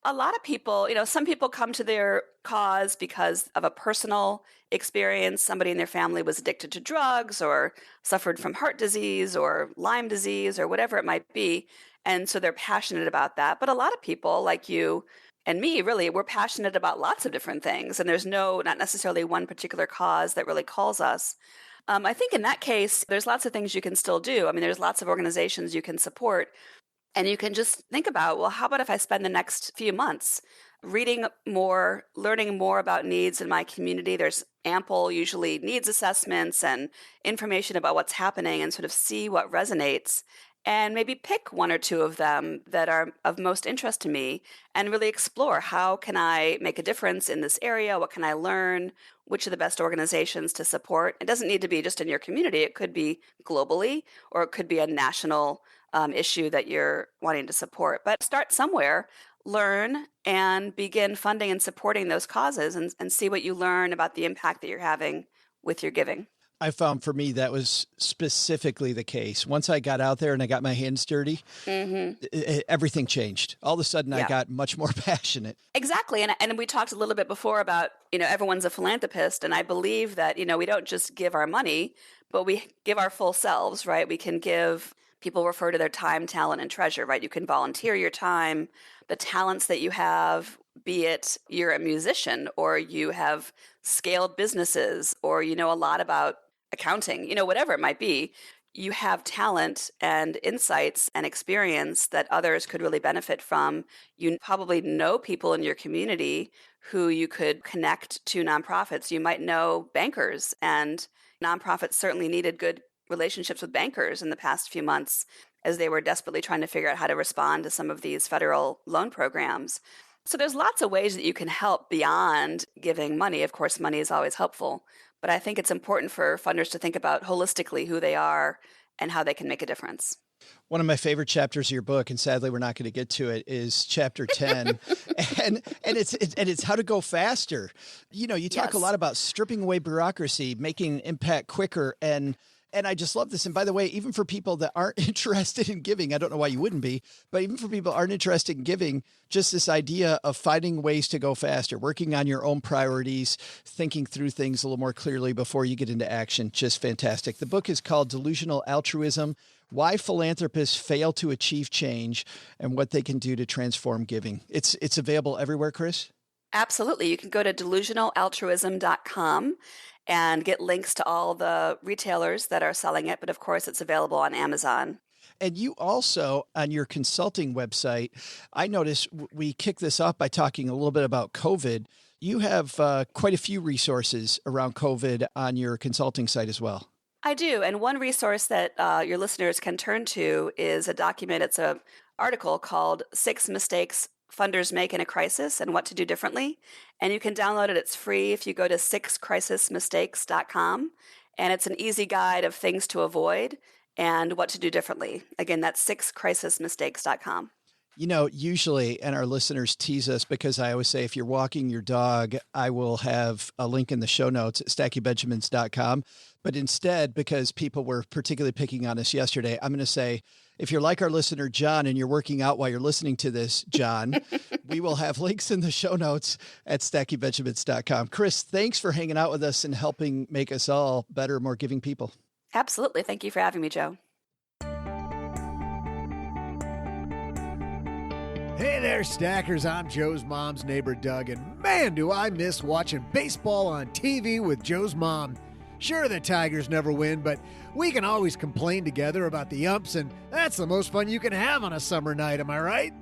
A lot of people, some people come to their cause because of a personal experience. Somebody in their family was addicted to drugs or suffered from heart disease or Lyme disease or whatever it might be. And so they're passionate about that. But a lot of people like you and me, really, we're passionate about lots of different things. And there's not necessarily one particular cause that really calls us. I think in that case, there's lots of things you can still do. I mean, there's lots of organizations you can support. And you can just think about, well, how about if I spend the next few months reading more, learning more about needs in my community? There's ample, usually, needs assessments and information about what's happening, and sort of see what resonates. And maybe pick one or two of them that are of most interest to me and really explore, how can I make a difference in this area? What can I learn? Which are the best organizations to support? It doesn't need to be just in your community. It could be globally, or it could be a national issue that you're wanting to support. But start somewhere, learn, and begin funding and supporting those causes, and see what you learn about the impact that you're having with your giving. I found for me that was specifically the case. Once I got out there and I got my hands dirty, everything changed. All of a sudden, I got much more passionate. Exactly. And we talked a little bit before about, everyone's a philanthropist. And I believe that, we don't just give our money, but we give our full selves, right? We can give, people refer to their time, talent, and treasure, right? You can volunteer your time, the talents that you have, be it you're a musician or you have scaled businesses or you know a lot about accounting, whatever it might be. You have talent and insights and experience that others could really benefit from. You probably know people in your community who you could connect to nonprofits. You might know bankers, and nonprofits certainly needed good relationships with bankers in the past few months as they were desperately trying to figure out how to respond to some of these federal loan programs. So there's lots of ways that you can help beyond giving money. Of course, money is always helpful, but I think it's important for funders to think about holistically who they are and how they can make a difference. One of my favorite chapters of your book, and sadly we're not going to get to it, is chapter 10, and it's how to go faster. You talk a lot about stripping away bureaucracy, making impact quicker, and I just love this. And by the way, even for people that aren't interested in giving, I don't know why you wouldn't be, but even for people that aren't interested in giving, just this idea of finding ways to go faster, working on your own priorities, thinking through things a little more clearly before you get into action. Just fantastic. The book is called Delusional Altruism: Why Philanthropists Fail to Achieve Change and What They Can Do to Transform Giving. It's available everywhere, Kris? Absolutely. You can go to delusionalaltruism.com and get links to all the retailers that are selling it. But of course, it's available on Amazon. And you also, on your consulting website, I noticed we kicked this off by talking a little bit about COVID. You have quite a few resources around COVID on your consulting site as well. I do. And one resource that your listeners can turn to is a document. It's an article called 6 Mistakes Funders Make in a Crisis and What to Do Differently. And you can download it. It's free if you go to 6crisismistakes.com. And it's an easy guide of things to avoid and what to do differently. Again, that's 6crisismistakes.com. Usually, and our listeners tease us because I always say, if you're walking your dog, I will have a link in the show notes at stackingbenjamins.com. But instead, because people were particularly picking on us yesterday, I'm going to say, if you're like our listener, John, and you're working out while you're listening to this, John, we will have links in the show notes at stackingbenjamins.com. Kris, thanks for hanging out with us and helping make us all better, more giving people. Absolutely. Thank you for having me, Joe. Hey there, Stackers. I'm Joe's mom's neighbor, Doug, and man, do I miss watching baseball on TV with Joe's mom. Sure, the Tigers never win, but we can always complain together about the umps, and that's the most fun you can have on a summer night, am I right?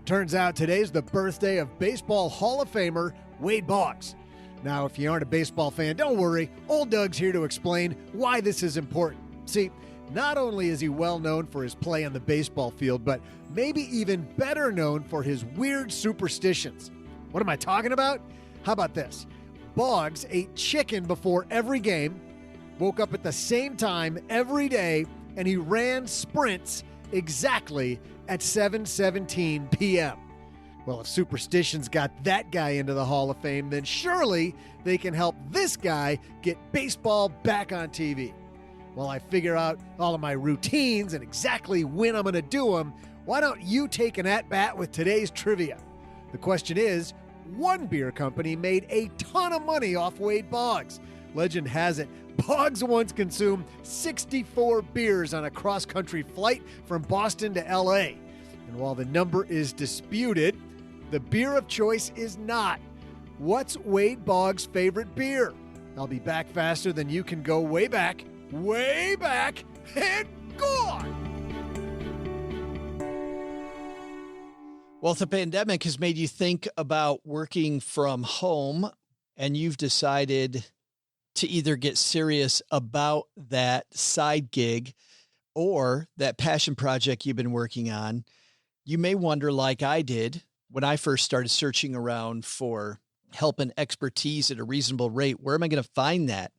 Turns out today's the birthday of Baseball Hall of Famer Wade Boggs. Now, if you aren't a baseball fan, don't worry. Old Doug's here to explain why this is important. See, not only is he well known for his play on the baseball field, but maybe even better known for his weird superstitions. What am I talking about? How about this? Boggs ate chicken before every game, woke up at the same time every day, and he ran sprints exactly at 7:17 p.m. Well, if superstitions got that guy into the Hall of Fame, then surely they can help this guy get baseball back on TV. While I figure out all of my routines and exactly when I'm going to do them, why don't you take an at-bat with today's trivia? The question is, one beer company made a ton of money off Wade Boggs. Legend has it, Boggs once consumed 64 beers on a cross-country flight from Boston to L.A. And while the number is disputed, the beer of choice is not. What's Wade Boggs' favorite beer? I'll be back faster than you can go way back, and gone! Well, the pandemic has made you think about working from home, and you've decided to either get serious about that side gig or that passion project you've been working on. You may wonder, like I did when I first started searching around for help and expertise at a reasonable rate, where am I going to find that?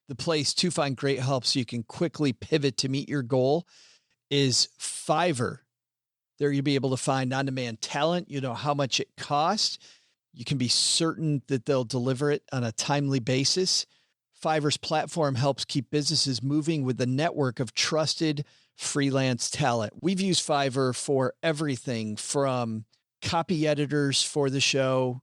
The place to find great help so you can quickly pivot to meet your goal is Fiverr. There you'll be able to find on-demand talent. You know how much it costs. You can be certain that they'll deliver it on a timely basis. Fiverr's platform helps keep businesses moving with a network of trusted freelance talent. We've used Fiverr for everything from copy editors for the show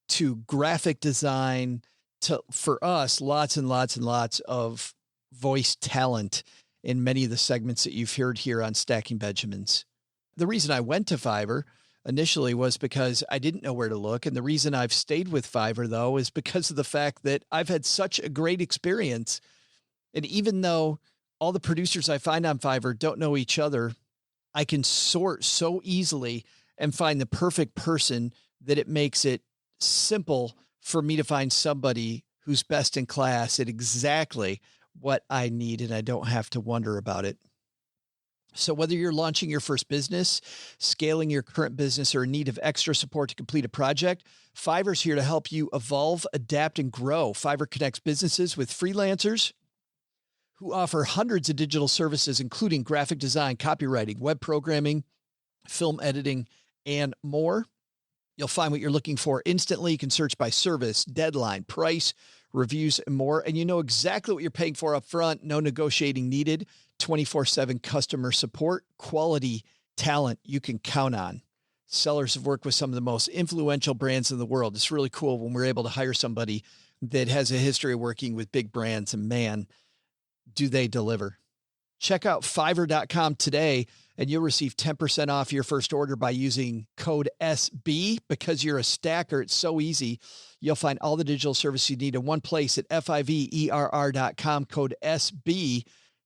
to graphic design to, for us, lots and lots and lots of voice talent in many of the segments that you've heard here on Stacking Benjamins. The reason I went to Fiverr initially was because I didn't know where to look. And the reason I've stayed with Fiverr, though, is because of the fact that I've had such a great experience. And even though all the producers I find on Fiverr don't know each other, I can sort so easily and find the perfect person that it makes it simple for me to find somebody who's best in class at exactly what I need, and I don't have to wonder about it. So whether you're launching your first business, scaling your current business, or in need of extra support to complete a project, Fiverr's here to help you evolve, adapt, and grow. Fiverr connects businesses with freelancers who offer hundreds of digital services, including graphic design, copywriting, web programming, film editing, and more. You'll find what you're looking for instantly. You can search by service, deadline, price, reviews, and more. And you know exactly what you're paying for up front. No negotiating needed. 24/7 customer support, quality talent you can count on. Sellers have worked with some of the most influential brands in the world. It's really cool when we're able to hire somebody that has a history of working with big brands, and man, do they deliver. Check out Fiverr.com today and you'll receive 10% off your first order by using code SB. Because you're a stacker, it's so easy. You'll find all the digital service you need in one place at Fiverr.com, code SB.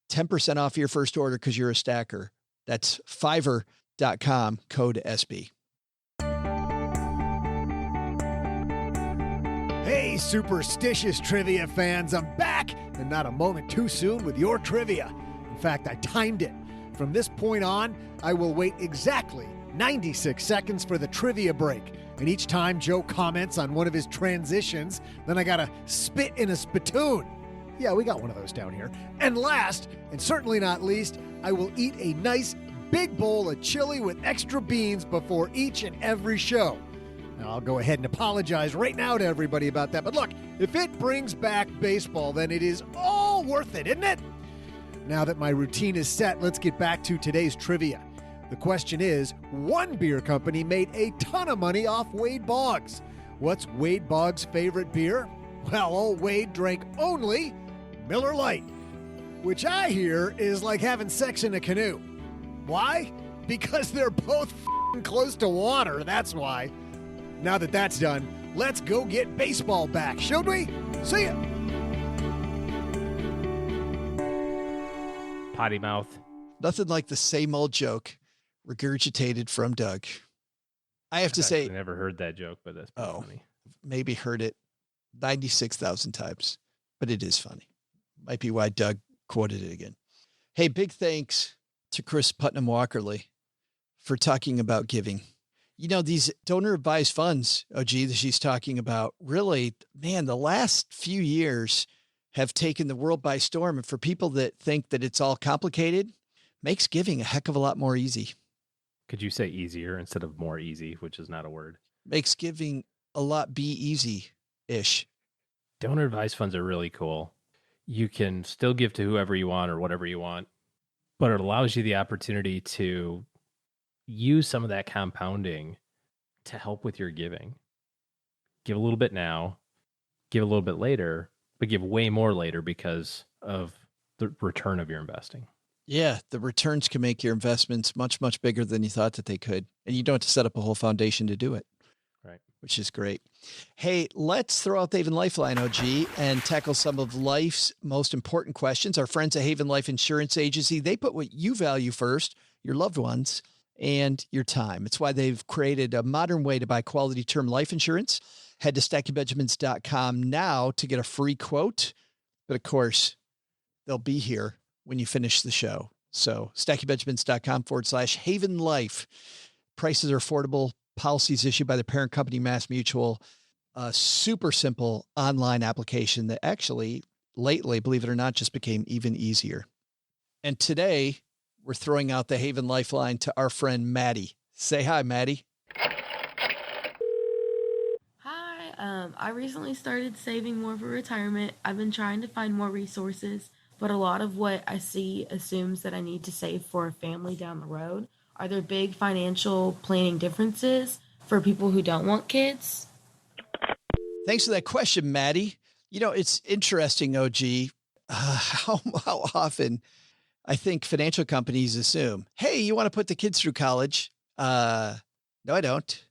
10% off your first order because you're a stacker. That's Fiverr.com, code SB. Hey, superstitious trivia fans, I'm back, and not a moment too soon with your trivia. In fact, I timed it. From this point on, I will wait exactly 96 seconds for the trivia break. And each time Joe comments on one of his transitions, then I gotta spit in a spittoon. Yeah, we got one of those down here. And last, and certainly not least, I will eat a nice big bowl of chili with extra beans before each and every show. Now, I'll go ahead and apologize right now to everybody about that. But look, if it brings back baseball, then it is all worth it, isn't it? Now that my routine is set, let's get back to today's trivia. The question is, one beer company made a ton of money off Wade Boggs. What's Wade Boggs' favorite beer? Well, old Wade drank only Miller Lite, which I hear is like having sex in a canoe. Why? Because they're both close to water, that's why. Now that that's done, let's go get baseball back, should we? See ya! Potty mouth. Nothing like the same old joke regurgitated from Doug. I have to say, I never heard that joke, but that's pretty funny. Maybe heard it 96,000 times, but it is funny. Might be why Doug quoted it again. Hey, big thanks to Kris Putnam-Walkerly for talking about giving. You know, these donor advised funds, OG, that she's talking about, really, man, the last few years have taken the world by storm. And for people that think that it's all complicated, makes giving a heck of a lot more easy. Could you say easier instead of more easy, which is not a word? Makes giving a lot be easy-ish. Donor advised funds are really cool. You can still give to whoever you want or whatever you want, but it allows you the opportunity to use some of that compounding to help with your giving. Give a little bit now, give a little bit later, but give way more later because of the return of your investing. Yeah, the returns can make your investments much, much bigger than you thought that they could. And you don't have to set up a whole foundation to do it. Right. Which is great. Hey, let's throw out the Haven Lifeline, OG, and tackle some of life's most important questions. Our friends at Haven Life Insurance Agency, they put what you value first, your loved ones, and your time. It's why they've created a modern way to buy quality term life insurance. Head to StackyBenjamins.com now to get a free quote. But of course, they'll be here when you finish the show. So StackyBenjamins.com/Haven Life. Prices are affordable. Policies issued by the parent company, Mass Mutual. A super simple online application that actually lately, believe it or not, just became even easier. And today we're throwing out the Haven Lifeline to our friend Maddie. Say hi, Maddie. Hi, I recently started saving more for retirement. I've been trying to find more resources, but a lot of what I see assumes that I need to save for a family down the road. Are there big financial planning differences for people who don't want kids? Thanks for that question, Maddie. You know, it's interesting, OG, how often I think financial companies assume, hey, you want to put the kids through college? No, I don't.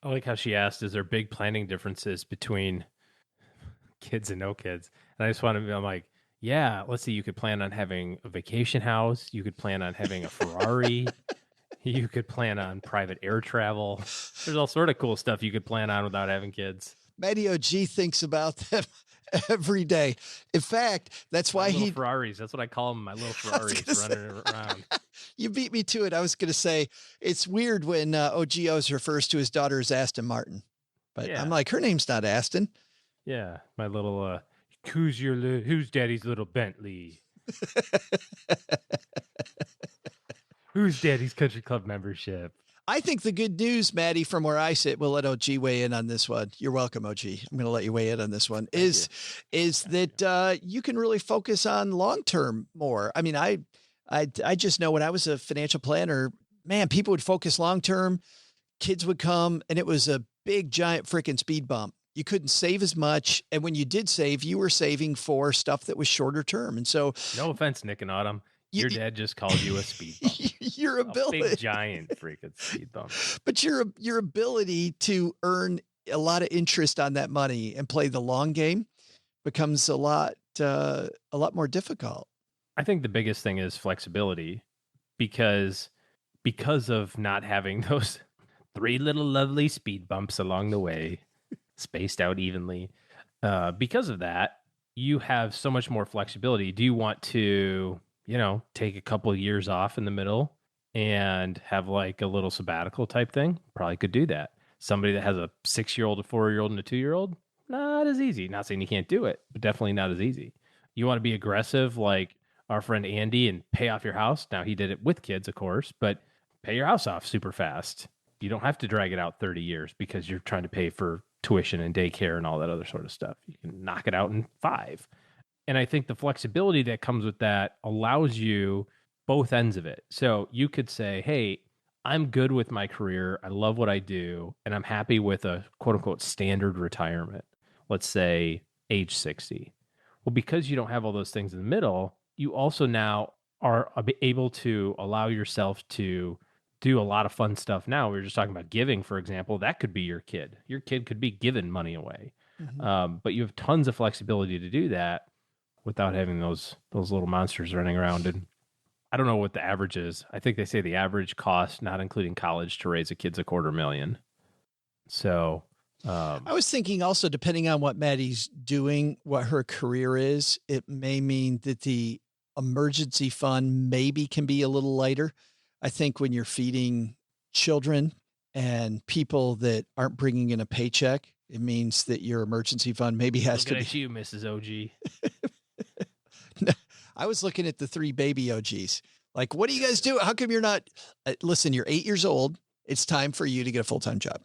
I like how she asked, is there big planning differences between kids and no kids? And I just want to be, I'm like, yeah, let's see, you could plan on having a vacation house. You could plan on having a Ferrari. You could plan on private air travel. There's all sort of cool stuff you could plan on without having kids. Maddie OG thinks about them every day. In fact, that's why he Ferraris. That's what I call them. My little Ferraris running around. You beat me to it. I was going to say it's weird when OG always refers to his daughter as Aston Martin, but yeah. I'm like, her name's not Aston. Yeah, my little who's daddy's little Bentley? Who's daddy's country club membership? I think the good news, Maddie, from where I sit, we'll let OG weigh in on this one. You're welcome, OG. I'm going to let you weigh in on this one. Is that you can really focus on long-term more. I mean, I just know when I was a financial planner, man, people would focus long-term, kids would come, and it was a big, giant freaking speed bump. You couldn't save as much. And when you did save, you were saving for stuff that was shorter term. And so no offense, Nick and Autumn. Your dad just called you a speed bump. Your ability, a big giant freaking speed bump. But your ability to earn a lot of interest on that money and play the long game becomes a lot more difficult. I think the biggest thing is flexibility, because of not having those 3 little lovely speed bumps along the way, spaced out evenly. Because of that, you have so much more flexibility. Do you want to, take a couple of years off in the middle and have like a little sabbatical type thing? Probably could do that. Somebody that has a 6-year-old, a 4-year-old, and a 2-year-old, not as easy. Not saying you can't do it, but definitely not as easy. You want to be aggressive like our friend Andy and pay off your house. Now, he did it with kids, of course, but pay your house off super fast. You don't have to drag it out 30 years because you're trying to pay for tuition and daycare and all that other sort of stuff. You can knock it out in 5. And I think the flexibility that comes with that allows you both ends of it. So you could say, hey, I'm good with my career. I love what I do. And I'm happy with a quote unquote standard retirement. Let's say age 60. Well, because you don't have all those things in the middle, you also now are able to allow yourself to do a lot of fun stuff now. We were just talking about giving, for example. That could be your kid. Your kid could be giving money away. Mm-hmm. But you have tons of flexibility to do that without having those little monsters running around. And I don't know what the average is. I think they say the average cost, not including college, to raise a kid's $250,000. So I was thinking also, depending on what Maddie's doing, what her career is, it may mean that the emergency fund maybe can be a little lighter. I think when you're feeding children and people that aren't bringing in a paycheck, it means that your emergency fund maybe has to be. At you, Mrs. OG. I was looking at the 3 baby OGs. Like, what do you guys do? How come you're not? Listen, you're 8 years old. It's time for you to get a full-time job.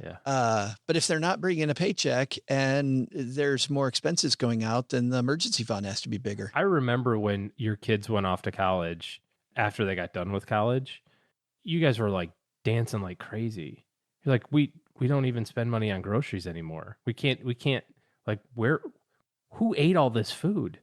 Yeah. But if they're not bringing a paycheck and there's more expenses going out, then the emergency fund has to be bigger. I remember when your kids went off to college, after they got done with college, you guys were like dancing like crazy. You're like, we don't even spend money on groceries anymore. We can't like who ate all this food?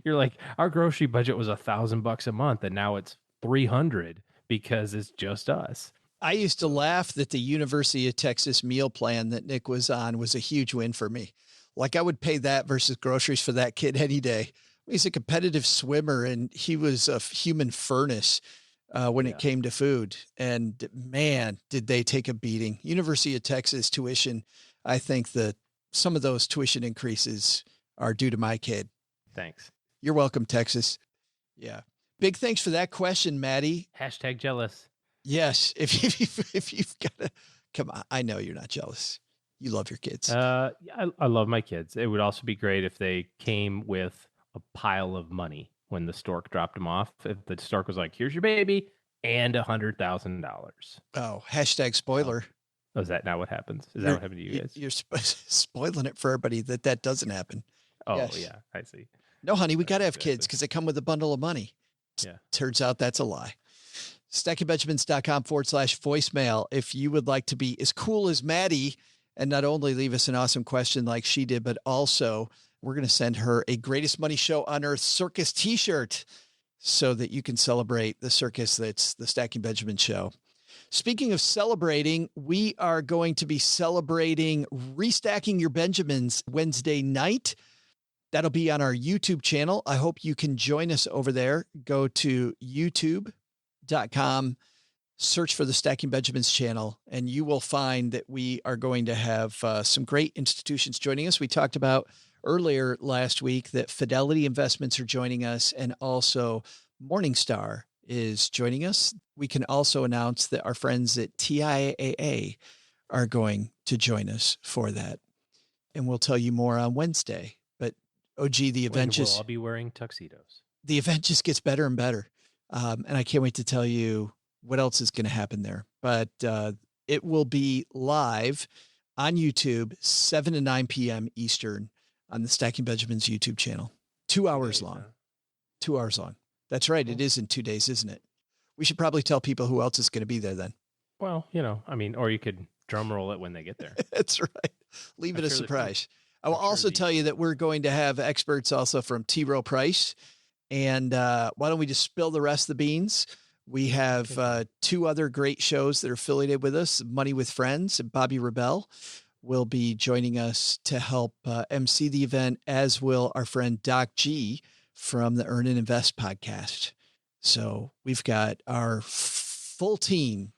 You're like, our grocery budget was $1,000 a month, and now it's 300 because it's just us. I used to laugh that the University of Texas meal plan that Nick was on was a huge win for me. Like, I would pay that versus groceries for that kid any day. He's a competitive swimmer, and he was a human furnace when it came to food. And man, did they take a beating. University of Texas tuition. I think that some of those tuition increases are due to my kid. Thanks. You're welcome, Texas. Yeah. Big thanks for that question, Maddie. # jealous. Yes. If you've got to come on, I know you're not jealous. You love your kids. I love my kids. It would also be great if they came with a pile of money when the stork dropped them off. If the stork was like, here's your baby and $100,000. Oh, # spoiler. Oh, is that not what happens? Is that what happened to you guys? You're spoiling it for everybody that doesn't happen. Oh, yes. Yeah, I see. No, honey, we got to have kids because they come with a bundle of money. Yeah. Turns out that's a lie. StackingBenjamins.com/voicemail. If you would like to be as cool as Maddie and not only leave us an awesome question like she did, but also we're going to send her a Greatest Money Show on Earth circus t-shirt so that you can celebrate the circus that's the Stacking Benjamin Show. Speaking of celebrating, we are going to be celebrating Restacking Your Benjamins Wednesday night. That'll be on our YouTube channel. I hope you can join us over there. Go to youtube.com, search for the Stacking Benjamins channel, and you will find that we are going to have some great institutions joining us. We talked about earlier last week that Fidelity Investments are joining us, and also Morningstar is joining us. We can also announce that our friends at TIAA are going to join us for that. And we'll tell you more on Wednesday. But OG, the event we'll all be wearing tuxedos. The event just gets better and better. And I can't wait to tell you what else is going to happen there. But it will be live on YouTube, 7 to 9 p.m. Eastern on the Stacking Benjamins YouTube channel. 2 hours long. 2 hours long. That's right. It is in 2 days, isn't it? We should probably tell people who else is going to be there then. Well, or you could drum roll it when they get there. That's right. Leave it a surprise. I will also tell you that we're going to have experts also from T. Rowe Price. And why don't we just spill the rest of the beans? We have 2 other great shows that are affiliated with us, Money with Friends, and Bobby Rebell will be joining us to help MC the event, as will our friend Doc G from the Earn and Invest podcast. So we've got our full team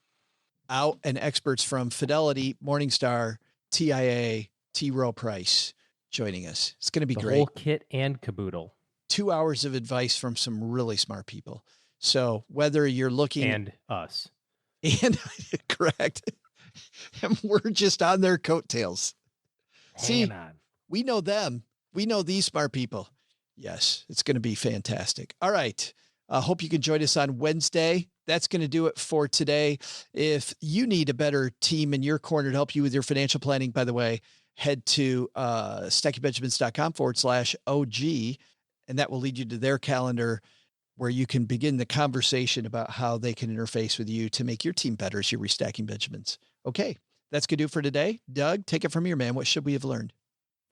out and experts from Fidelity, Morningstar, TIA, T. Rowe Price joining us. It's going to be great. The whole kit and caboodle. 2 hours of advice from some really smart people. So whether you're looking and us and correct, and we're just on their coattails. See, we know them. We know these smart people. Yes, it's going to be fantastic. All right. I hope you can join us on Wednesday. That's going to do it for today. If you need a better team in your corner to help you with your financial planning, by the way, head to stackingbenjamins.com/OG, and that will lead you to their calendar where you can begin the conversation about how they can interface with you to make your team better as you're restacking Benjamins. Okay, that's going to do for today. Doug, take it from here, man. What should we have learned?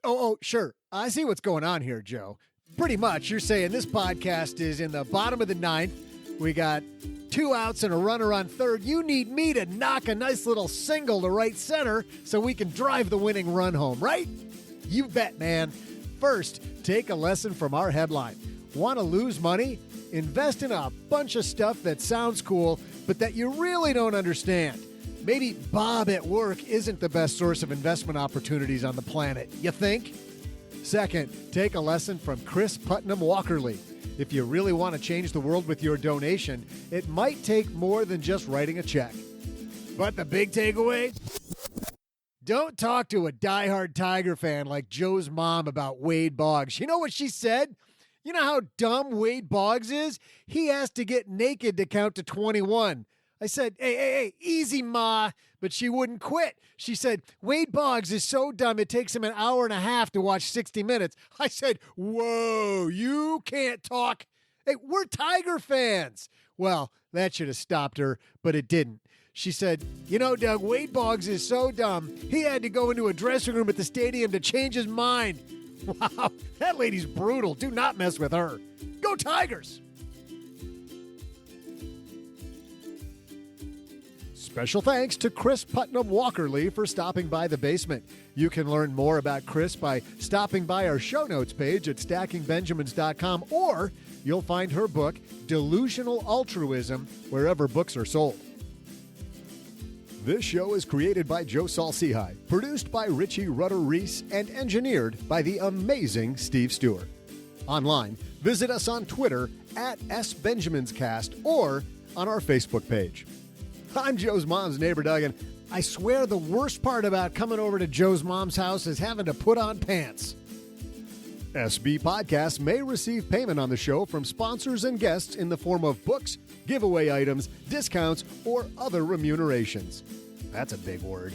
Oh, sure. I see what's going on here, Joe. Pretty much, you're saying this podcast is in the bottom of the ninth. We got 2 outs and a runner on third. You need me to knock a nice little single to right center so we can drive the winning run home, right? You bet, man. First, take a lesson from our headline. Want to lose money? Invest in a bunch of stuff that sounds cool, but that you really don't understand. Maybe Bob at work isn't the best source of investment opportunities on the planet. You think? Second, take a lesson from Kris Putnam-Walkerly. If you really want to change the world with your donation, it might take more than just writing a check. But the big takeaway? Don't talk to a diehard Tiger fan like Joe's mom about Wade Boggs. You know what she said? You know how dumb Wade Boggs is? He has to get naked to count to 21. I said, hey, easy, Ma. But she wouldn't quit. She said, Wade Boggs is so dumb it takes him an hour and a half to watch 60 Minutes. I said, whoa, you can't talk. Hey, we're Tiger fans. Well, that should have stopped her, but it didn't. She said, "You know, Doug, Wade Boggs is so dumb, he had to go into a dressing room at the stadium to change his mind." Wow, that lady's brutal. Do not mess with her. Go Tigers! Special thanks to Kris Putnam-Walkerly for stopping by the basement. You can learn more about Kris by stopping by our show notes page at stackingbenjamins.com, or you'll find her book, Delusional Altruism, wherever books are sold. This show is created by Joe Saul-Sehy, produced by Richie Rutter-Reese, and engineered by the amazing Steve Stewart. Online, visit us on Twitter at SBenjaminsCast or on our Facebook page. I'm Joe's mom's neighbor, Doug, and I swear the worst part about coming over to Joe's mom's house is having to put on pants. SB Podcasts may receive payment on the show from sponsors and guests in the form of books, giveaway items, discounts, or other remunerations. That's a big word.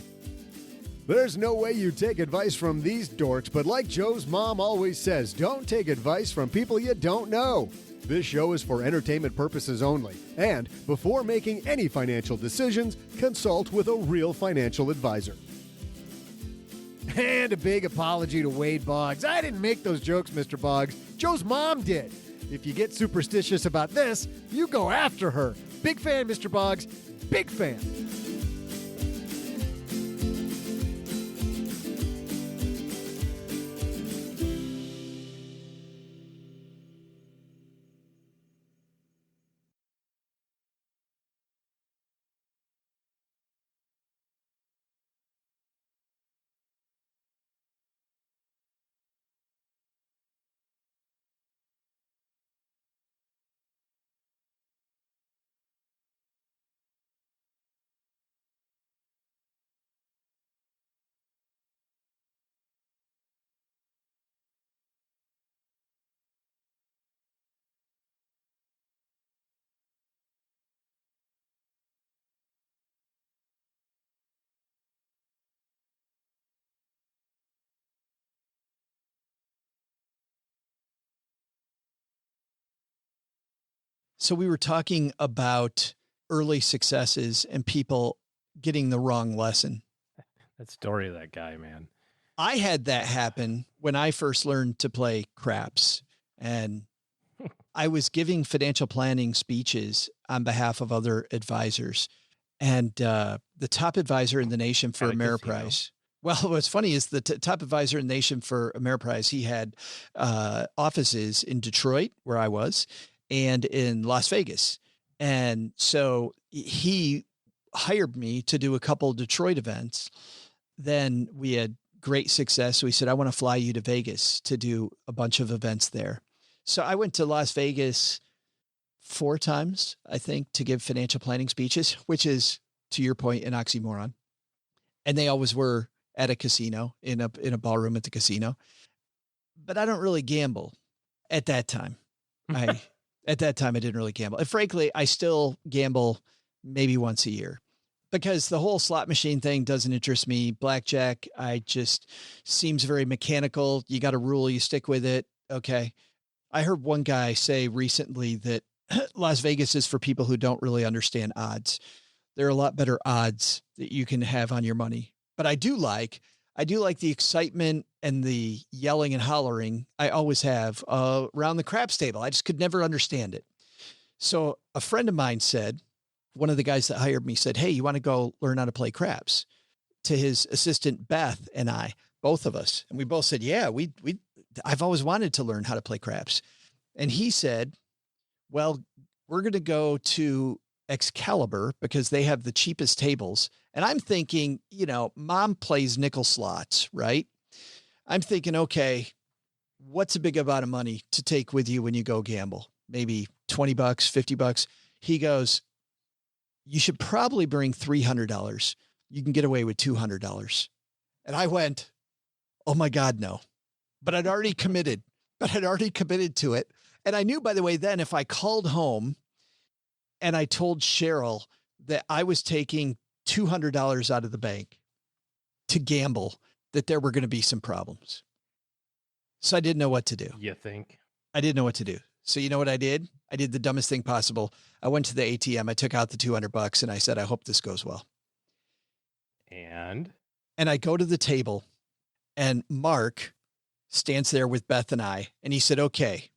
There's no way you take advice from these dorks, but like Joe's mom always says, don't take advice from people you don't know. This show is for entertainment purposes only, and before making any financial decisions, consult with a real financial advisor. And a big apology to Wade Boggs. I didn't make those jokes, Mr. Boggs. Joe's mom did. If you get superstitious about this, you go after her. Big fan, Mr. Boggs. Big fan. So we were talking about early successes and people getting the wrong lesson. That story of that guy, man. I had that happen when I first learned to play craps, and I was giving financial planning speeches on behalf of other advisors, and the top advisor in the nation for Ameriprise. Well, what's funny is the top advisor in the nation for Ameriprise, he had offices in Detroit, where I was, and in Las Vegas. And so he hired me to do a couple of Detroit events. Then we had great success. So he said, "I want to fly you to Vegas to do a bunch of events there." So I went to Las Vegas 4 times, I think, to give financial planning speeches, which is, to your point, an oxymoron. And they always were at a casino, in a ballroom at the casino. But I don't really gamble at that time. At that time, I didn't really gamble. And frankly, I still gamble maybe once a year because the whole slot machine thing doesn't interest me. Blackjack, seems very mechanical. You got a rule, you stick with it. Okay. I heard one guy say recently that Las Vegas is for people who don't really understand odds. There are a lot better odds that you can have on your money. But I do like the excitement and the yelling and hollering I always have around the craps table. I just could never understand it. So a friend of mine said, one of the guys that hired me said, "Hey, you want to go learn how to play craps?" To his assistant, Beth, and I, both of us. And we both said, "Yeah, I've always wanted to learn how to play craps." And he said, "Well, we're going to go to Excalibur because they have the cheapest tables." And I'm thinking, mom plays nickel slots, right? I'm thinking, okay, what's a big amount of money to take with you when you go gamble? Maybe $20, $50. He goes, "You should probably bring $300. You can get away with $200. And I went, "Oh my God, no." But I'd already committed to it. And I knew, by the way, then if I called home and I told Cheryl that I was taking $200 out of the bank to gamble, that there were going to be some problems. So I didn't know what to do. You think? I didn't know what to do. So you know what I did? I did the dumbest thing possible. I went to the ATM. I took out the $200 and I said, I hope this goes well. And I go to the table and Mark stands there with Beth and I, and he said, okay,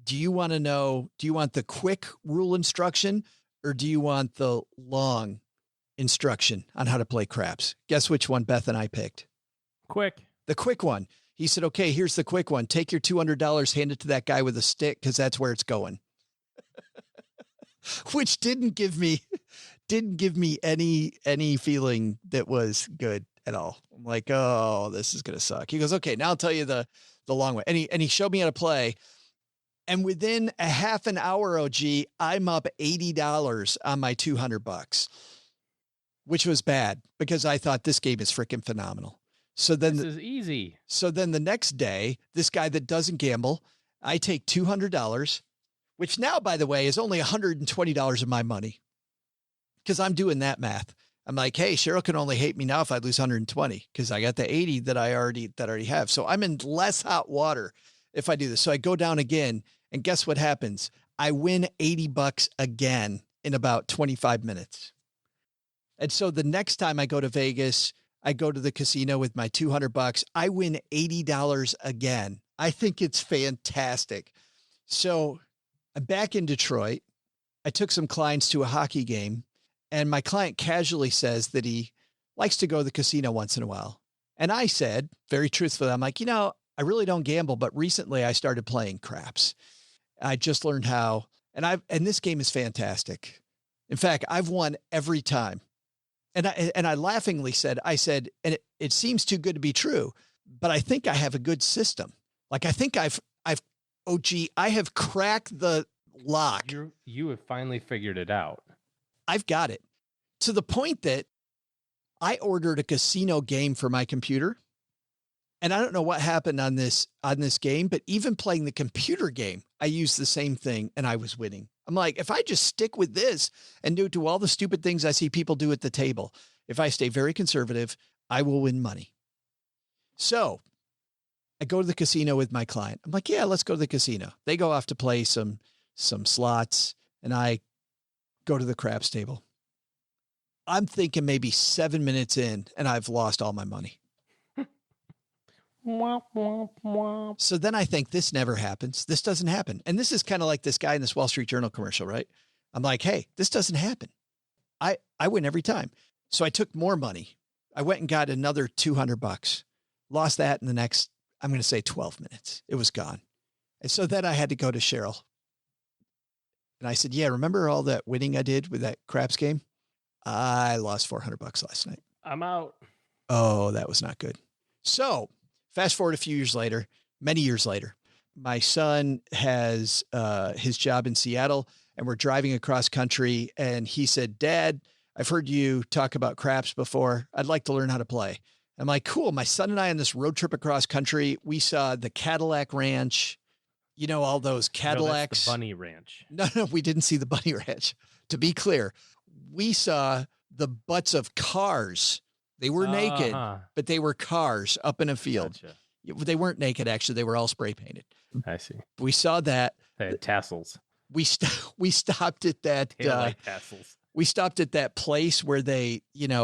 do you want the quick rule instruction or do you want the long instruction on how to play craps? Guess which one Beth and I picked? Quick. The quick one. He said, okay, here's the quick one. Take your $200, hand it to that guy with a stick because that's where it's going. Which didn't give me any feeling that was good at all. I'm like, oh, this is going to suck. He goes, okay, now I'll tell you the long way. And he showed me how to play. And within a half an hour, OG, I'm up $80 on my $200, which was bad because I thought this game is freaking phenomenal. So then this is easy. So then the next day, this guy that doesn't gamble, I take $200, which now, by the way, is only $120 of my money because I'm doing that math. I'm like, hey, Cheryl can only hate me now if I lose 120 because I got the 80 that I already have. So I'm in less hot water if I do this. So I go down again, and guess what happens? I win $80 again in about 25 minutes. And so the next time I go to Vegas, I go to the casino with my $200. I win $80 again. I think it's fantastic. So I'm back in Detroit. I took some clients to a hockey game, and my client casually says that he likes to go to the casino once in a while. And I said, very truthfully, I'm like, I really don't gamble, but recently I started playing craps. I just learned how, and this game is fantastic. In fact, I've won every time. And I laughingly said, and it seems too good to be true, but I think I have a good system. Like I think I have cracked the lock. You have finally figured it out. I've got it to the point that I ordered a casino game for my computer. And I don't know what happened on this game, but even playing the computer game, I used the same thing and I was winning. I'm like, if I just stick with this and do all the stupid things I see people do at the table, if I stay very conservative, I will win money. So I go to the casino with my client. I'm like, yeah, let's go to the casino. They go off to play some slots and I go to the craps table. I'm thinking maybe 7 minutes in and I've lost all my money. So then I think this never happens. This doesn't happen. And this is kind of like this guy in this Wall Street Journal commercial, right? I'm like, hey, this doesn't happen. I win every time. So I took more money. I went and got another $200, lost that in the next, I'm going to say 12 minutes. It was gone. And so then I had to go to Cheryl. And I said, yeah, remember all that winning I did with that craps game? I lost $400 last night. I'm out. Oh, that was not good. So fast forward a few years later, many years later, my son has his job in Seattle and we're driving across country. And he said, Dad, I've heard you talk about craps before. I'd like to learn how to play. I'm like, cool. My son and I on this road trip across country, we saw the Cadillac Ranch, all those Cadillacs. No, that's the Bunny Ranch. No, we didn't see the Bunny Ranch. To be clear, we saw the butts of cars. They were naked, but they were cars up in a field. Gotcha. They weren't naked, actually. They were all spray painted. I see. We saw that. They had tassels. We stopped at that. Tassels. We stopped at that place where they,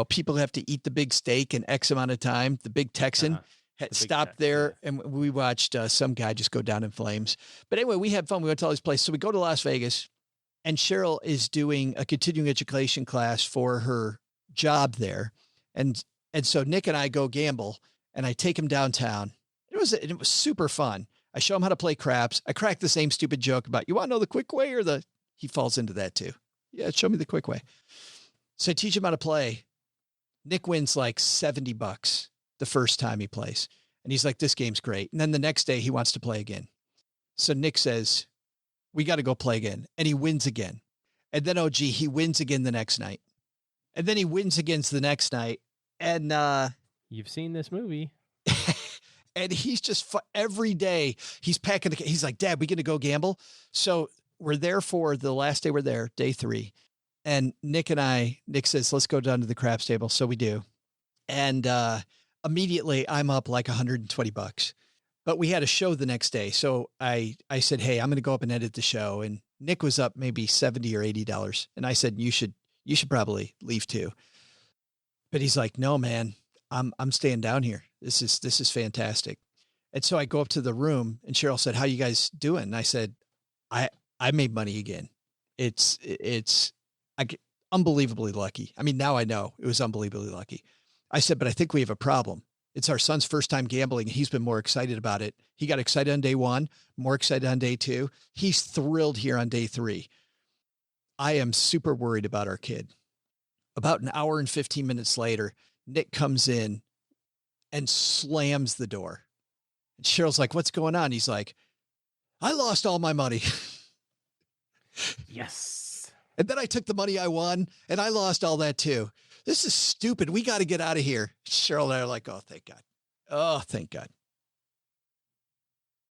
people have to eat the big steak in X amount of time. The Big Texan stopped there, and we watched some guy just go down in flames. But anyway, we had fun. We went to all these places. So we go to Las Vegas, and Cheryl is doing a continuing education class for her job there. And so Nick and I go gamble, and I take him downtown. It was super fun. I show him how to play craps. I crack the same stupid joke about, you want to know the quick way or he falls into that too. Yeah, show me the quick way. So I teach him how to play. Nick wins like $70 the first time he plays. And he's like, this game's great. And then the next day he wants to play again. So Nick says, we got to go play again. And he wins again. And then, he wins again the next night. And then he wins against the next night. And you've seen this movie. And he's just every day he's packing he's like, Dad, we going to go gamble. So we're there for the last day we're there, day 3. And Nick says, let's go down to the craps table. So we do. And immediately I'm up like $120. but we had a show the next day. So I said, hey, I'm going to go up and edit the show. And Nick was up maybe $70 or $80. And I said, you should probably leave too. But he's like, no, man, I'm staying down here. This is fantastic. And so I go up to the room and Cheryl said, how you guys doing? And I said, I made money again. It's unbelievably lucky. I mean, now I know it was unbelievably lucky. I said, but I think we have a problem. It's our son's first time gambling. He's been more excited about it. He got excited on day 1, more excited on day 2. He's thrilled here on day 3. I am super worried about our kid. About an hour and 15 minutes later, Nick comes in and slams the door. And Cheryl's like, what's going on? He's like, I lost all my money. Yes. And then I took the money I won and I lost all that too. This is stupid. We got to get out of here. Cheryl and I are like, oh, thank God. Oh, thank God.